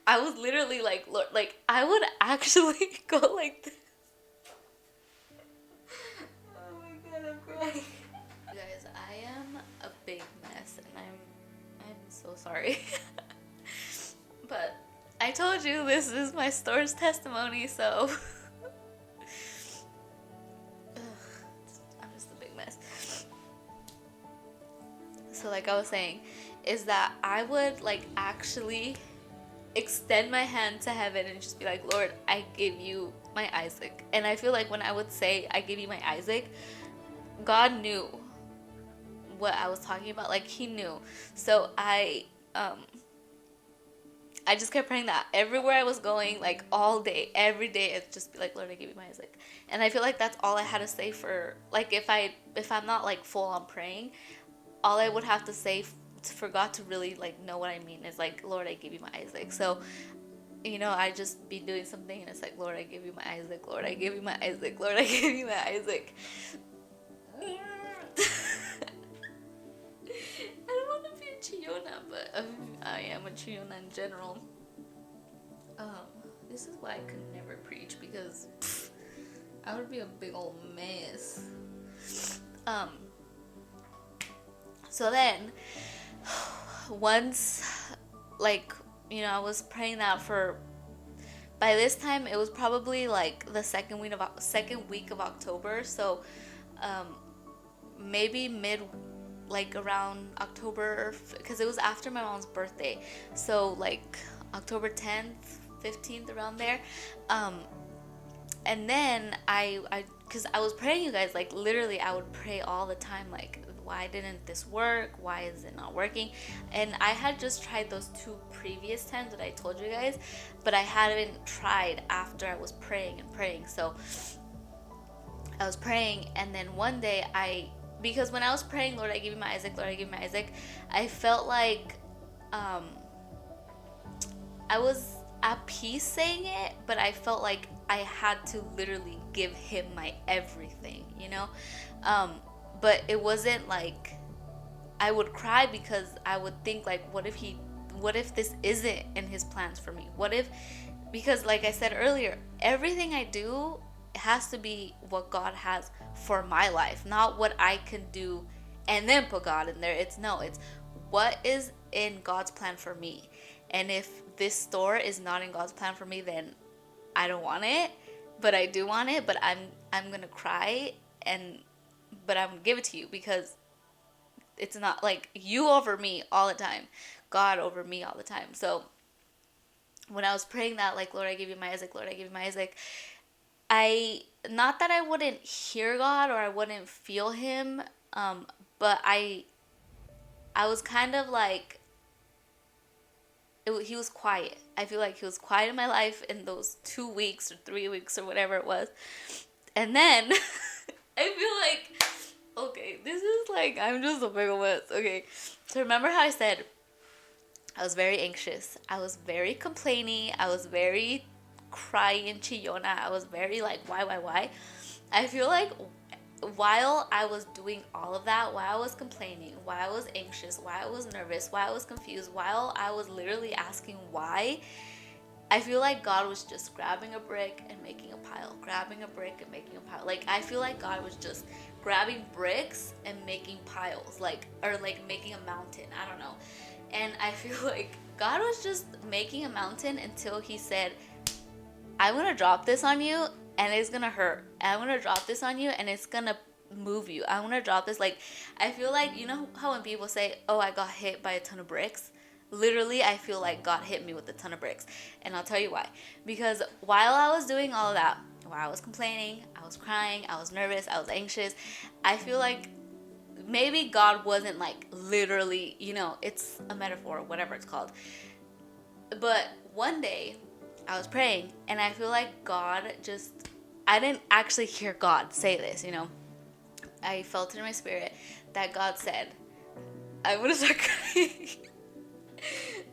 I was literally like, Lord, like I would actually go like this. Oh my God, I'm crying. You guys, I am a big mess, and I'm so sorry. But I told you this is my store's testimony, so I'm just a big mess. So like I was saying, is that I would like actually extend my hand to heaven and just be like, Lord, I give you my Isaac. And I feel like when I would say I give you my Isaac, God knew what I was talking about. Like, he knew. So I just kept praying that everywhere I was going, like all day, every day, it'd just be like, Lord, I give you my Isaac. And I feel like that's all I had to say for, like, if I'm not like full on praying, all I would have to say for God to really like know what I mean is like, Lord, I give you my Isaac. So, you know, I just be doing something and it's like, Lord, I give you my Isaac. Lord, I give you my Isaac. Lord, I give you my Isaac. I don't want to be a chillona, but I am a chillona in general. This is why I could never preach, because I would be a big old mess. So then, once, like, you know, I was praying that for, by this time, it was probably, like, the second week of October, so, maybe like, around October, because it was after my mom's birthday, so, like, October 10th, 15th, around there, and then because I was praying, you guys, like literally I would pray all the time, like, why didn't this work? Why is it not working? And I had just tried those 2 previous times that I told you guys, but I hadn't tried after I was praying and praying. So I was praying, and then one day because when I was praying, Lord, I give you my Isaac, Lord, I give you my Isaac, I felt like I was at peace saying it, but I felt like I had to literally give him my everything, you know? But it wasn't like I would cry, because I would think like, what if this isn't in his plans for me? What if, because like I said earlier, everything I do has to be what God has for my life, not what I can do and then put God in there. It's what is in God's plan for me. And if this store is not in God's plan for me, then I don't want it, but I do want it, but I'm gonna cry, but I'm gonna give it to you, because it's not like you over me all the time, God over me all the time. So when I was praying that, like, Lord, I give you my Isaac, Lord, I give you my Isaac, not that I wouldn't hear God or I wouldn't feel him, but I was kind of like, he was quiet. I feel like he was quiet in my life in those 2 weeks or 3 weeks or whatever it was. And then I feel like, okay, this is like, I'm just a big mess. Okay, so remember how I said I was very anxious, I was very complaining, I was very crying, chillona, I was very like, why? I feel like while I was doing all of that, while I was complaining, while I was anxious, while I was nervous, while I was confused, while I was literally asking why, I feel like God was just grabbing a brick and making a pile, grabbing a brick and making a pile. Like, I feel like God was just grabbing bricks and making piles, or making a mountain. I don't know. And I feel like God was just making a mountain until he said, I'm going to drop this on you and it's going to hurt. I'm going to drop this on you and it's going to move you. I'm going to drop this. Like, I feel like, you know how when people say, oh, I got hit by a ton of bricks? Literally, I feel like God hit me with a ton of bricks. And I'll tell you why. Because while I was doing all of that, while I was complaining, I was crying, I was nervous, I was anxious, I feel like maybe God wasn't like literally, it's a metaphor, whatever it's called. But one day I was praying and I feel like I didn't actually hear God say this, I felt it in my spirit that God said, I'm going to start crying.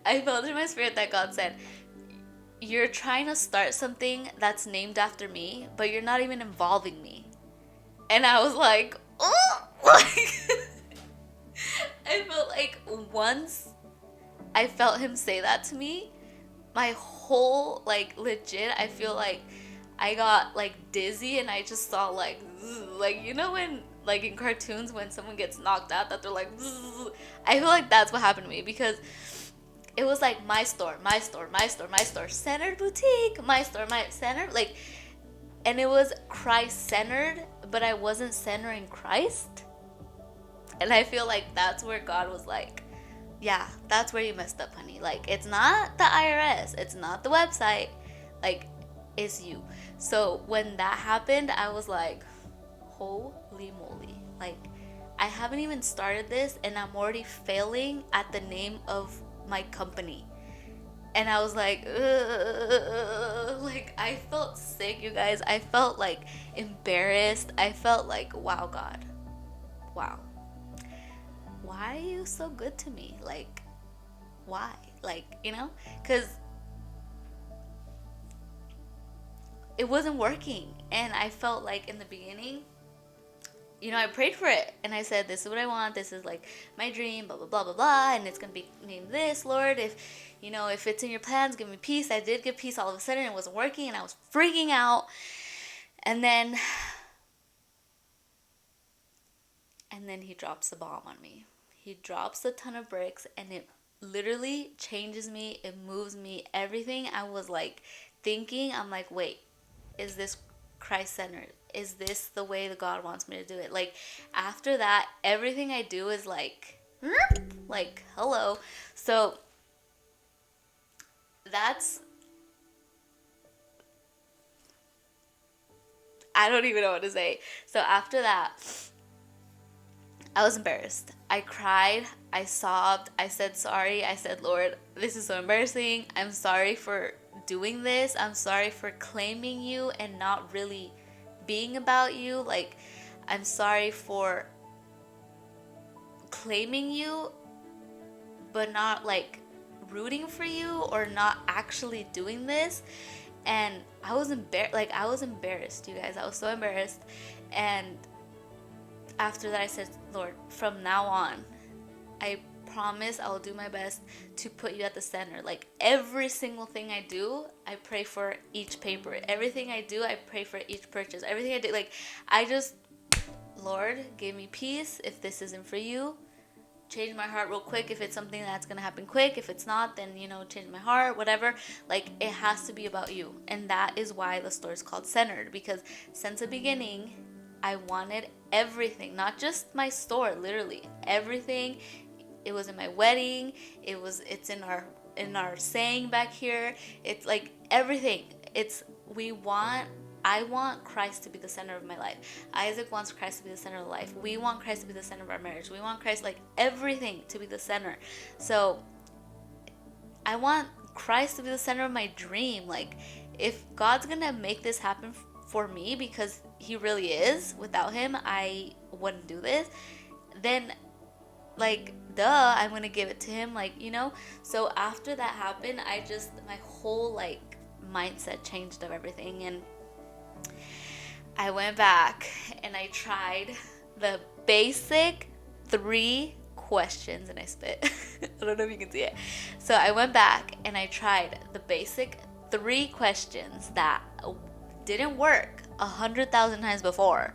I felt in my spirit that God said, you're trying to start something that's named after me, but you're not even involving me. And I was like, oh, I felt like once I felt him say that to me, my whole, legit, I feel like I got, dizzy and I just saw, when, in cartoons when someone gets knocked out, that they're like, I feel like that's what happened to me, because it was like my store, centered boutique, my store, my center, and it was Christ-centered, but I wasn't centering Christ. And I feel like that's where God was like, yeah, that's where you messed up, honey. It's not the IRS, it's not the website, it's you. So when that happened, I was like, holy moly. I haven't even started this and I'm already failing at the name of my company. And I was like, I felt sick, you guys. I felt embarrassed. I felt like, wow, God, wow, why are you so good to me? Why? Because it wasn't working. And I felt like in the beginning, I prayed for it and I said, this is what I want. This is my dream, blah, blah, blah, blah, blah. And it's going to be named this, Lord. If it's in your plans, give me peace. I did get peace. All of a sudden it wasn't working and I was freaking out. And then he drops the bomb on me. He drops a ton of bricks and it literally changes me. It moves me. Everything I was thinking, I'm like, wait, is this Christ-centered? Is this the way that God wants me to do it? After that, everything I do is hello. So I don't even know what to say. So after that, I was embarrassed. I cried. I sobbed. I said sorry. I said, Lord, this is so embarrassing. I'm sorry for doing this. I'm sorry for claiming you and not really being about you. Like, I'm sorry for claiming you, but not like rooting for you or not actually doing this. And I was embarrassed. Like, I was embarrassed, you guys. I was so embarrassed. And after that, I said, Lord, from now on, I promise I'll do my best to put you at the center. Like, every single thing I do, I pray for each paper. Everything I do, I pray for each purchase. Everything I do, like, I just, Lord, give me peace. If this isn't for you, change my heart real quick. If it's something that's gonna happen quick, if it's not, then, you know, change my heart, whatever. Like, it has to be about you. And that is why the store is called Centered, because since the beginning, I wanted everything, not just my store, literally everything. It was in my wedding. It's in our saying back here. It's like everything. I want Christ to be the center of my life. Isaac wants Christ to be the center of life. We want Christ to be the center of our marriage. We want Christ, like, everything to be the center. So I want Christ to be the center of my dream. Like, if God's gonna make this happen for me, because he really is, without him I wouldn't do this, then, like, duh, I'm gonna give it to him, like, you know. So after that happened, my whole, like, mindset changed of everything. And I went back and I tried the basic 3 questions, and I spit. I don't know if you can see it. So I went back and I tried the basic 3 questions that didn't work 100,000 times before.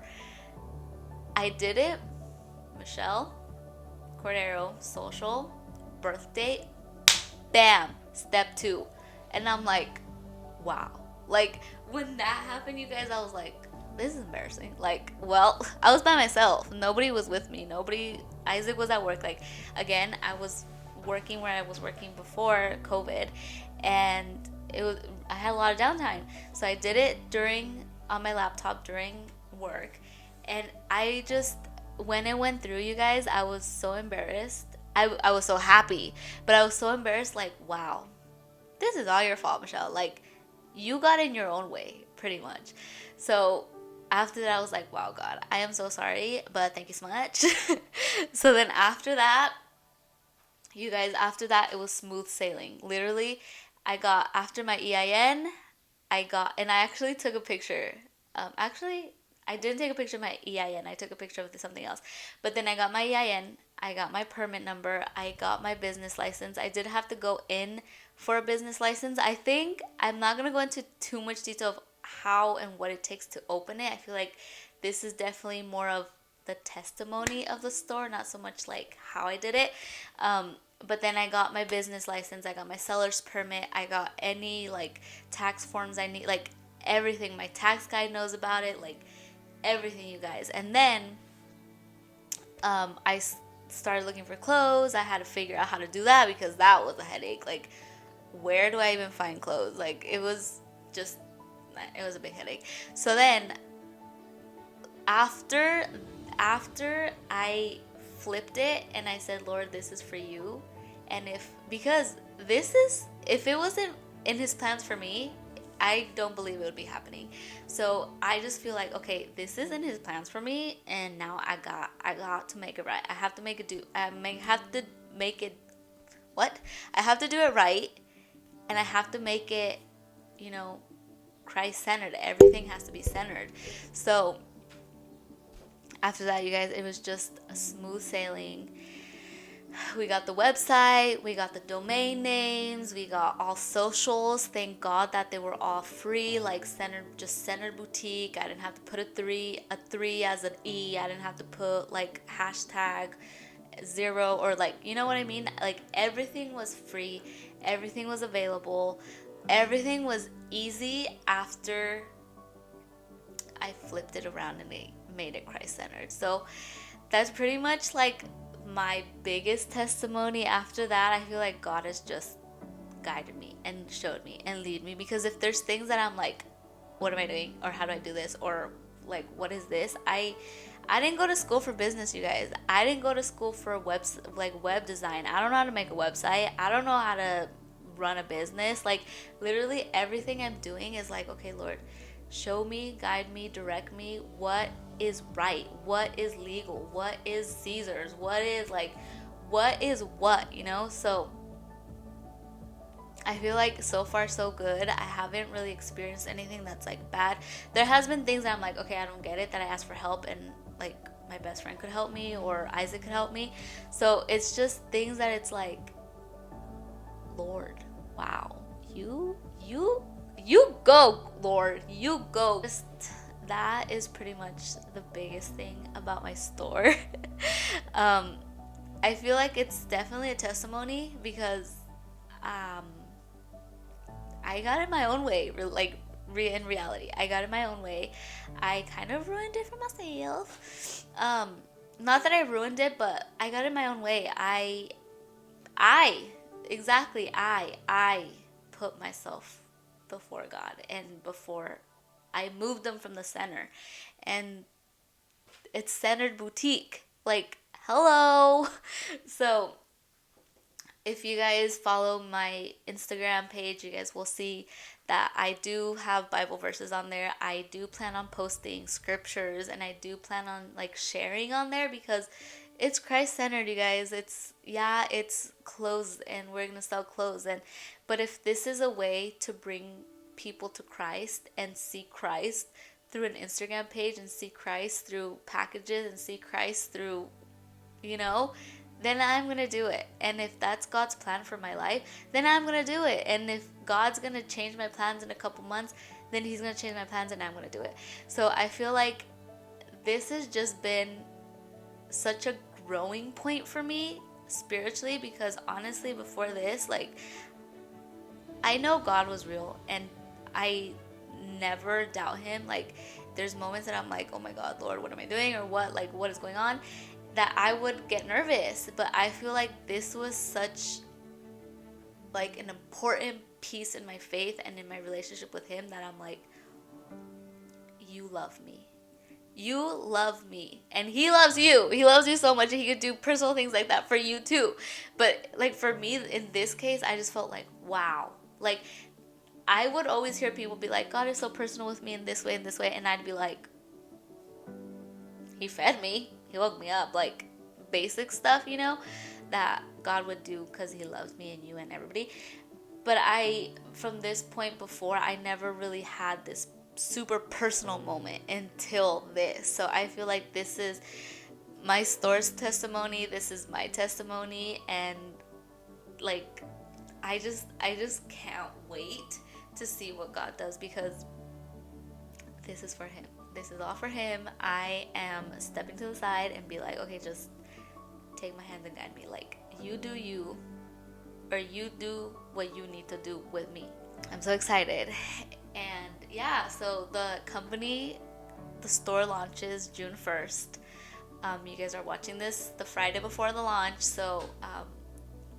I did it. Michelle, Cordero, social, birth date, bam, step 2. And I'm like, wow. Like, when that happened, you guys, I was like, this is embarrassing. Like, well, I was by myself. Nobody was with me. Isaac was at work. Like, again, I was working where I was working before COVID, and I had a lot of downtime. So I did it on my laptop during work. And I just, when it went through, you guys, I was so embarrassed. I was so happy, but I was so embarrassed, like, wow, this is all your fault, Michelle. Like, you got in your own way, pretty much. So after that, I was like, wow, God, I am so sorry, but thank you so much. So then after that, you guys, it was smooth sailing. Literally, after my EIN, and I actually took a picture. Actually, I didn't take a picture of my EIN. I took a picture of something else. But then I got my EIN. I got my permit number. I got my business license. I did have to go in for a business license. I think I'm not going to go into too much detail of how and what it takes to open it. I feel like this is definitely more of the testimony of the store, not so much like how I did it. But then I got my business license. I got my seller's permit. I got any, like, tax forms I need. Like, everything. My tax guy knows about it. Like, everything, you guys. And then I started looking for clothes. I had to figure out how to do that, because that was a headache. Like, where do I even find clothes? Like, it was a big headache. So then after I flipped it and I said, Lord, this is for you. And if it wasn't in his plans for me, I don't believe it would be happening. So I just feel like, okay, this is in his plans for me, and now I got to make it right. I have to make it right, and I have to make it, you know, Christ centered. Everything has to be centered. So after that, you guys, it was just a smooth sailing. We got the website, we got the domain names, we got all socials. Thank God that they were all free, like Centered Boutique. I didn't have to put a three as an E. I didn't have to put, like, hashtag 0, or, like, you know what I mean? Like, everything was free, everything was available, everything was easy after I flipped it around and made it Christ-centered. So that's pretty much, like, my biggest testimony. After that, I feel like God has just guided me and showed me and lead me, because if there's things that I'm like, what am I doing, or how do I do this, or like, what is this? I didn't go to school for business, you guys. I didn't go to school for web design. I don't know how to make a website. I don't know how to run a business. Like, literally everything I'm doing is like, okay, Lord, show me, guide me, direct me. What is right? What is legal? What is Caesar's? What is what, you know? So I feel like so far so good. I haven't really experienced anything that's like bad. There has been things that I'm like, okay, I don't get it, that I asked for help and like my best friend could help me or Isaac could help me. So it's just things that it's like, Lord, wow, you go, Lord, you go. Just that is pretty much the biggest thing about my store. um, I feel like it's definitely a testimony because um, I got in my own way, in reality. I got in my own way. I kind of ruined it for myself. Not that I ruined it, but I got in my own way. I, exactly, I put myself before God and before I moved them from the center. And it's centered boutique. Like, hello. So if you guys follow my Instagram page, you guys will see that I do have Bible verses on there. I do plan on posting scriptures and I do plan on like sharing on there because it's Christ centered, you guys. It's clothes and we're going to sell clothes but if this is a way to bring people to Christ and see Christ through an Instagram page and see Christ through packages and see Christ through, you know, then I'm going to do it. And if that's God's plan for my life, then I'm going to do it. And if God's going to change my plans in a couple months, then he's going to change my plans and I'm going to do it. So I feel like this has just been such a growing point for me spiritually because honestly, before this, like, I know God was real and I never doubt him. Like, there's moments that I'm like, oh my God, Lord, what am I doing? Or what is going on? That I would get nervous. But I feel like this was such like an important piece in my faith and in my relationship with him that I'm like, you love me. You love me. And he loves you. He loves you so much and he could do personal things like that for you too. But like for me in this case, I just felt like, wow. Like I would always hear people be like, God is so personal with me in this way, and I'd be like, he fed me, he woke me up, like basic stuff, you know, that God would do because he loves me and you and everybody. But from this point before, I never really had this super personal moment until this. So I feel like this is my store's testimony, this is my testimony, and like I just can't wait to see what God does because this is for him. This is all for him. I am stepping to the side and be like, okay, just take my hands and guide me. Like, you do you, or you do what you need to do with me. I'm so excited. And yeah, so the store launches June 1st. You guys are watching this the Friday before the launch, so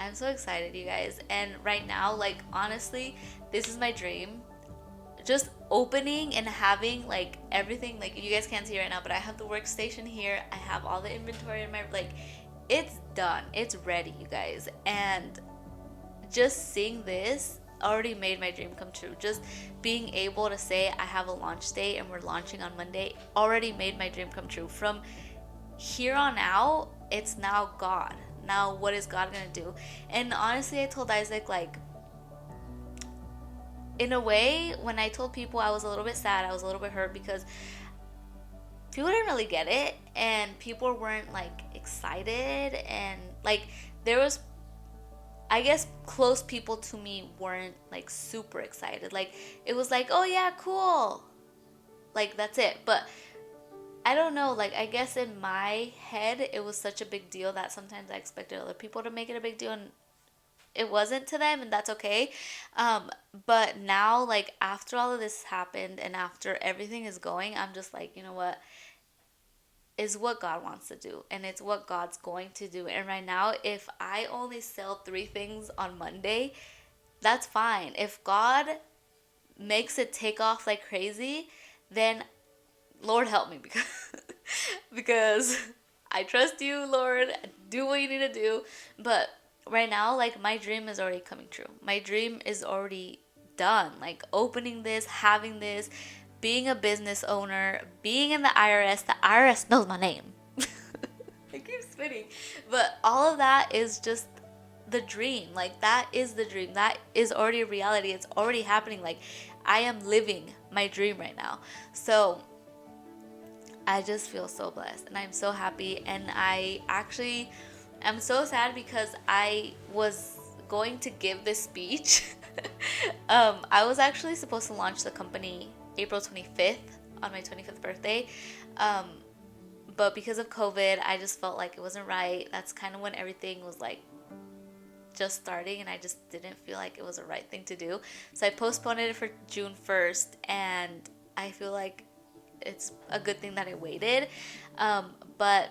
I'm so excited, you guys. And right now, like, honestly, this is my dream. Just opening and having like everything, like you guys can't see right now, but I have the workstation here. I have all the inventory in my, like, it's done. It's ready, you guys. And just seeing this already made my dream come true. Just being able to say I have a launch date and we're launching on Monday already made my dream come true. From here on out, it's now God. Now, what is God gonna do? And honestly, I told Isaac, like, in a way, when I told people, I was a little bit sad, I was a little bit hurt because people didn't really get it and people weren't like excited, and like there was, I guess, close people to me weren't like super excited. Like it was like, oh yeah, cool, like that's it. But I don't know, like I guess in my head it was such a big deal that sometimes I expected other people to make it a big deal and it wasn't to them, and that's okay. But now, like after all of this happened and after everything is going, I'm just like, you know what, is what God wants to do, and it's what God's going to do. And right now, if I only sell 3 things on Monday, that's fine. If God makes it take off like crazy, then Lord help me, because because I trust you, Lord. Do what you need to do. But right now, like, my dream is already coming true. My dream is already done. Like, opening this, having this, being a business owner, being in the IRS. The IRS knows my name. I keep spinning. But all of that is just the dream. Like, that is the dream. That is already a reality. It's already happening. Like, I am living my dream right now. So I just feel so blessed and I'm so happy. And I actually am so sad because I was going to give this speech. I was actually supposed to launch the company April 25th on my 25th birthday. Um, but because of COVID, I just felt like it wasn't right. That's kind of when everything was like just starting, and I just didn't feel like it was the right thing to do. So I postponed it for June 1st, and I feel like it's a good thing that I waited. But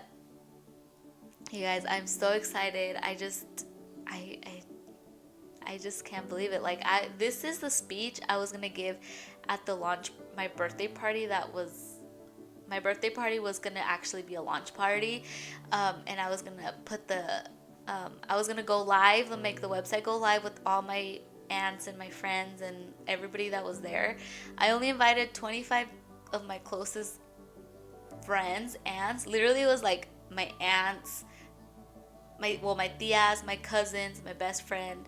you guys, I'm so excited. I, I, I just can't believe it. Like, this is the speech I was gonna give at the launch, my birthday party. My birthday party was gonna actually be a launch party, and I was gonna I was gonna go live and make the website go live with all my aunts and my friends and everybody that was there. I only invited 25 of my closest friends, aunts. Literally, it was like my aunts, my tias, my cousins, my best friend,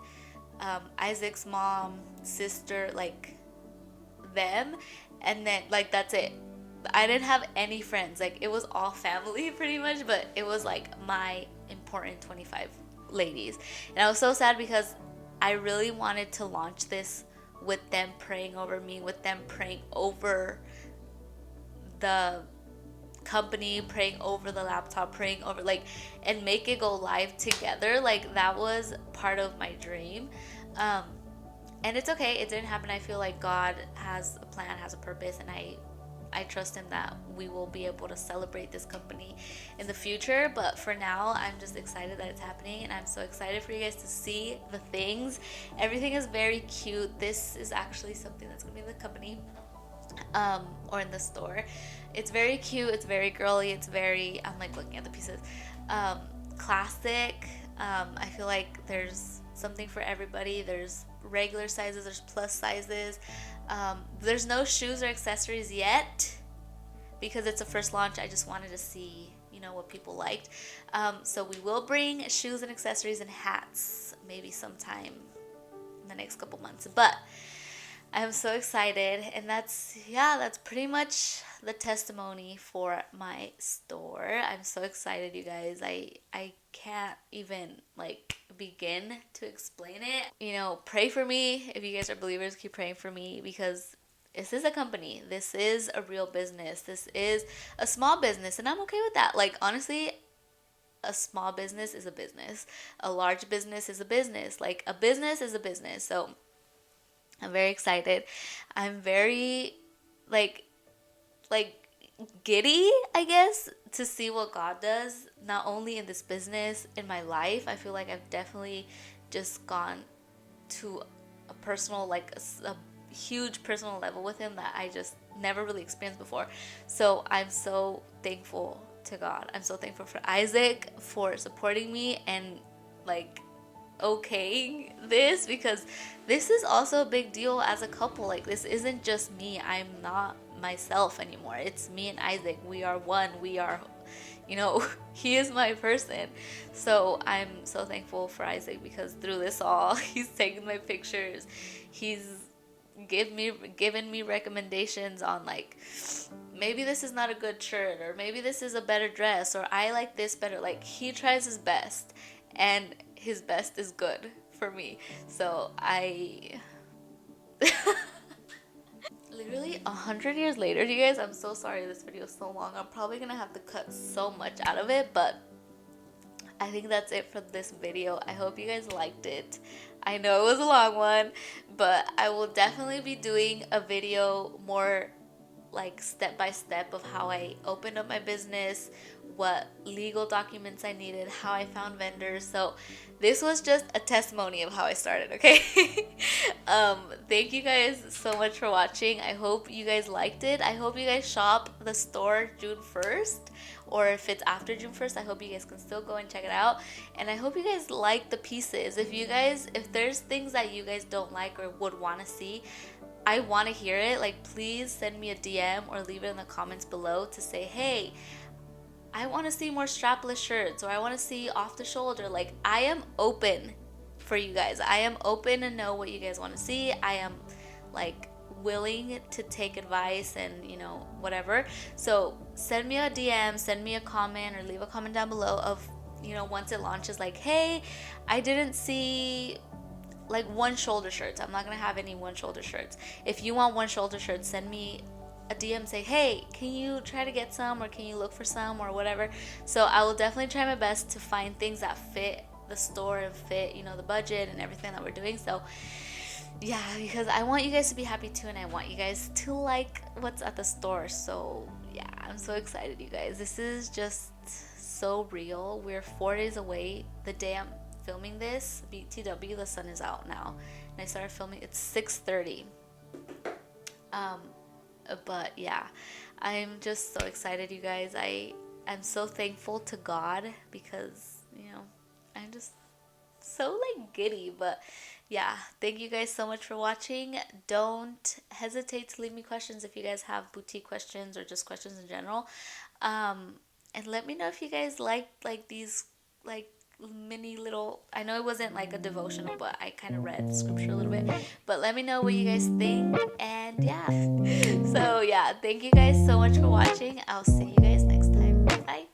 Isaac's mom, sister, like them, and then like that's it. I didn't have any friends. Like, it was all family pretty much, but it was like my important 25 ladies. And I was so sad because I really wanted to launch this with them praying over me, with them praying over the company, praying over the laptop, praying over, like, and make it go live together. Like, that was part of my dream. Um, and it's okay. It didn't happen. I feel like God has a plan, has a purpose, and I trust him that we will be able to celebrate this company in the future. But for now, I'm just excited that it's happening, and I'm so excited for you guys to see the things. Everything is very cute. This is actually something that's gonna be in the company, or in the store. It's very cute. It's very girly. It's very, I'm like looking at the pieces, classic. I feel like there's something for everybody. There's regular sizes, there's plus sizes. There's no shoes or accessories yet because it's a first launch. I just wanted to see, what people liked. So we will bring shoes and accessories and hats maybe sometime in the next couple months. But I'm so excited, and that's pretty much the testimony for my store. I'm so excited, you guys. I can't even like begin to explain it. Pray for me. If you guys are believers, keep praying for me, because this is a company. This is a real business. This is a small business, and I'm okay with that. Like, honestly, a small business is a business. A large business is a business. Like, a business is a business. So I'm very excited. I'm very like giddy, I guess, to see what God does, not only in this business, in my life. I feel like I've definitely just gone to a personal, like a huge personal level with him that I just never really experienced before. So I'm so thankful to God. I'm so thankful for Isaac for supporting me and like okaying this, because this is also a big deal as a couple. Like, this isn't just me. I'm not myself anymore. It's me and Isaac. We are one. We are, he is my person. So I'm so thankful for Isaac, because through this all, he's taken my pictures. He's given me recommendations on, like, maybe this is not a good shirt, or maybe this is a better dress, or I like this better. Like, he tries his best, and his best is good for me. So literally 100 years later, you guys, I'm so sorry this video is so long. I'm probably gonna have to cut so much out of it, but I think that's it for this video. I hope you guys liked it. I know it was a long one, but I will definitely be doing a video more like step by step of how I opened up my business, what legal documents I needed, how I found vendors. So this was just a testimony of how I started, okay? Thank you guys so much for watching. I hope you guys liked it. I hope you guys shop the store June 1st, or if it's after June 1st, I hope you guys can still go and check it out. And I hope you guys like the pieces. If there's things that you guys don't like or would want to see, I want to hear it. Like, please send me a DM or leave it in the comments below to say, hey, I want to see more strapless shirts, or I want to see off the shoulder. Like, I am open for you guys. I am open to know what you guys want to see. I am like willing to take advice and, you know, whatever. So send me a DM, send me a comment, or leave a comment down below of, you know, once it launches, like, hey, I didn't see like one shoulder shirts. I'm not gonna have any one shoulder shirts. If you want one shoulder shirts, send me a DM, say, hey, can you try to get some, or can you look for some, or whatever. So I will definitely try my best to find things that fit the store and fit, you know, the budget and everything that we're doing. So yeah, because I want you guys to be happy too, and I want you guys to like what's at the store. So yeah, I'm so excited, you guys. This is just so real. We're 4 days away. The day I'm filming this, BTW, the sun is out now, and I started filming. It's 6:30. But yeah, I'm just so excited, you guys. I'm so thankful to God because, you know, I'm just so like giddy. But yeah, thank you guys so much for watching. Don't hesitate to leave me questions if you guys have boutique questions or just questions in general. And let me know if you guys like these like mini little, I know it wasn't like a devotional, but I kind of read scripture a little bit. But let me know what you guys think. And yeah, so yeah, thank you guys so much for watching. I'll see you guys next time. Bye.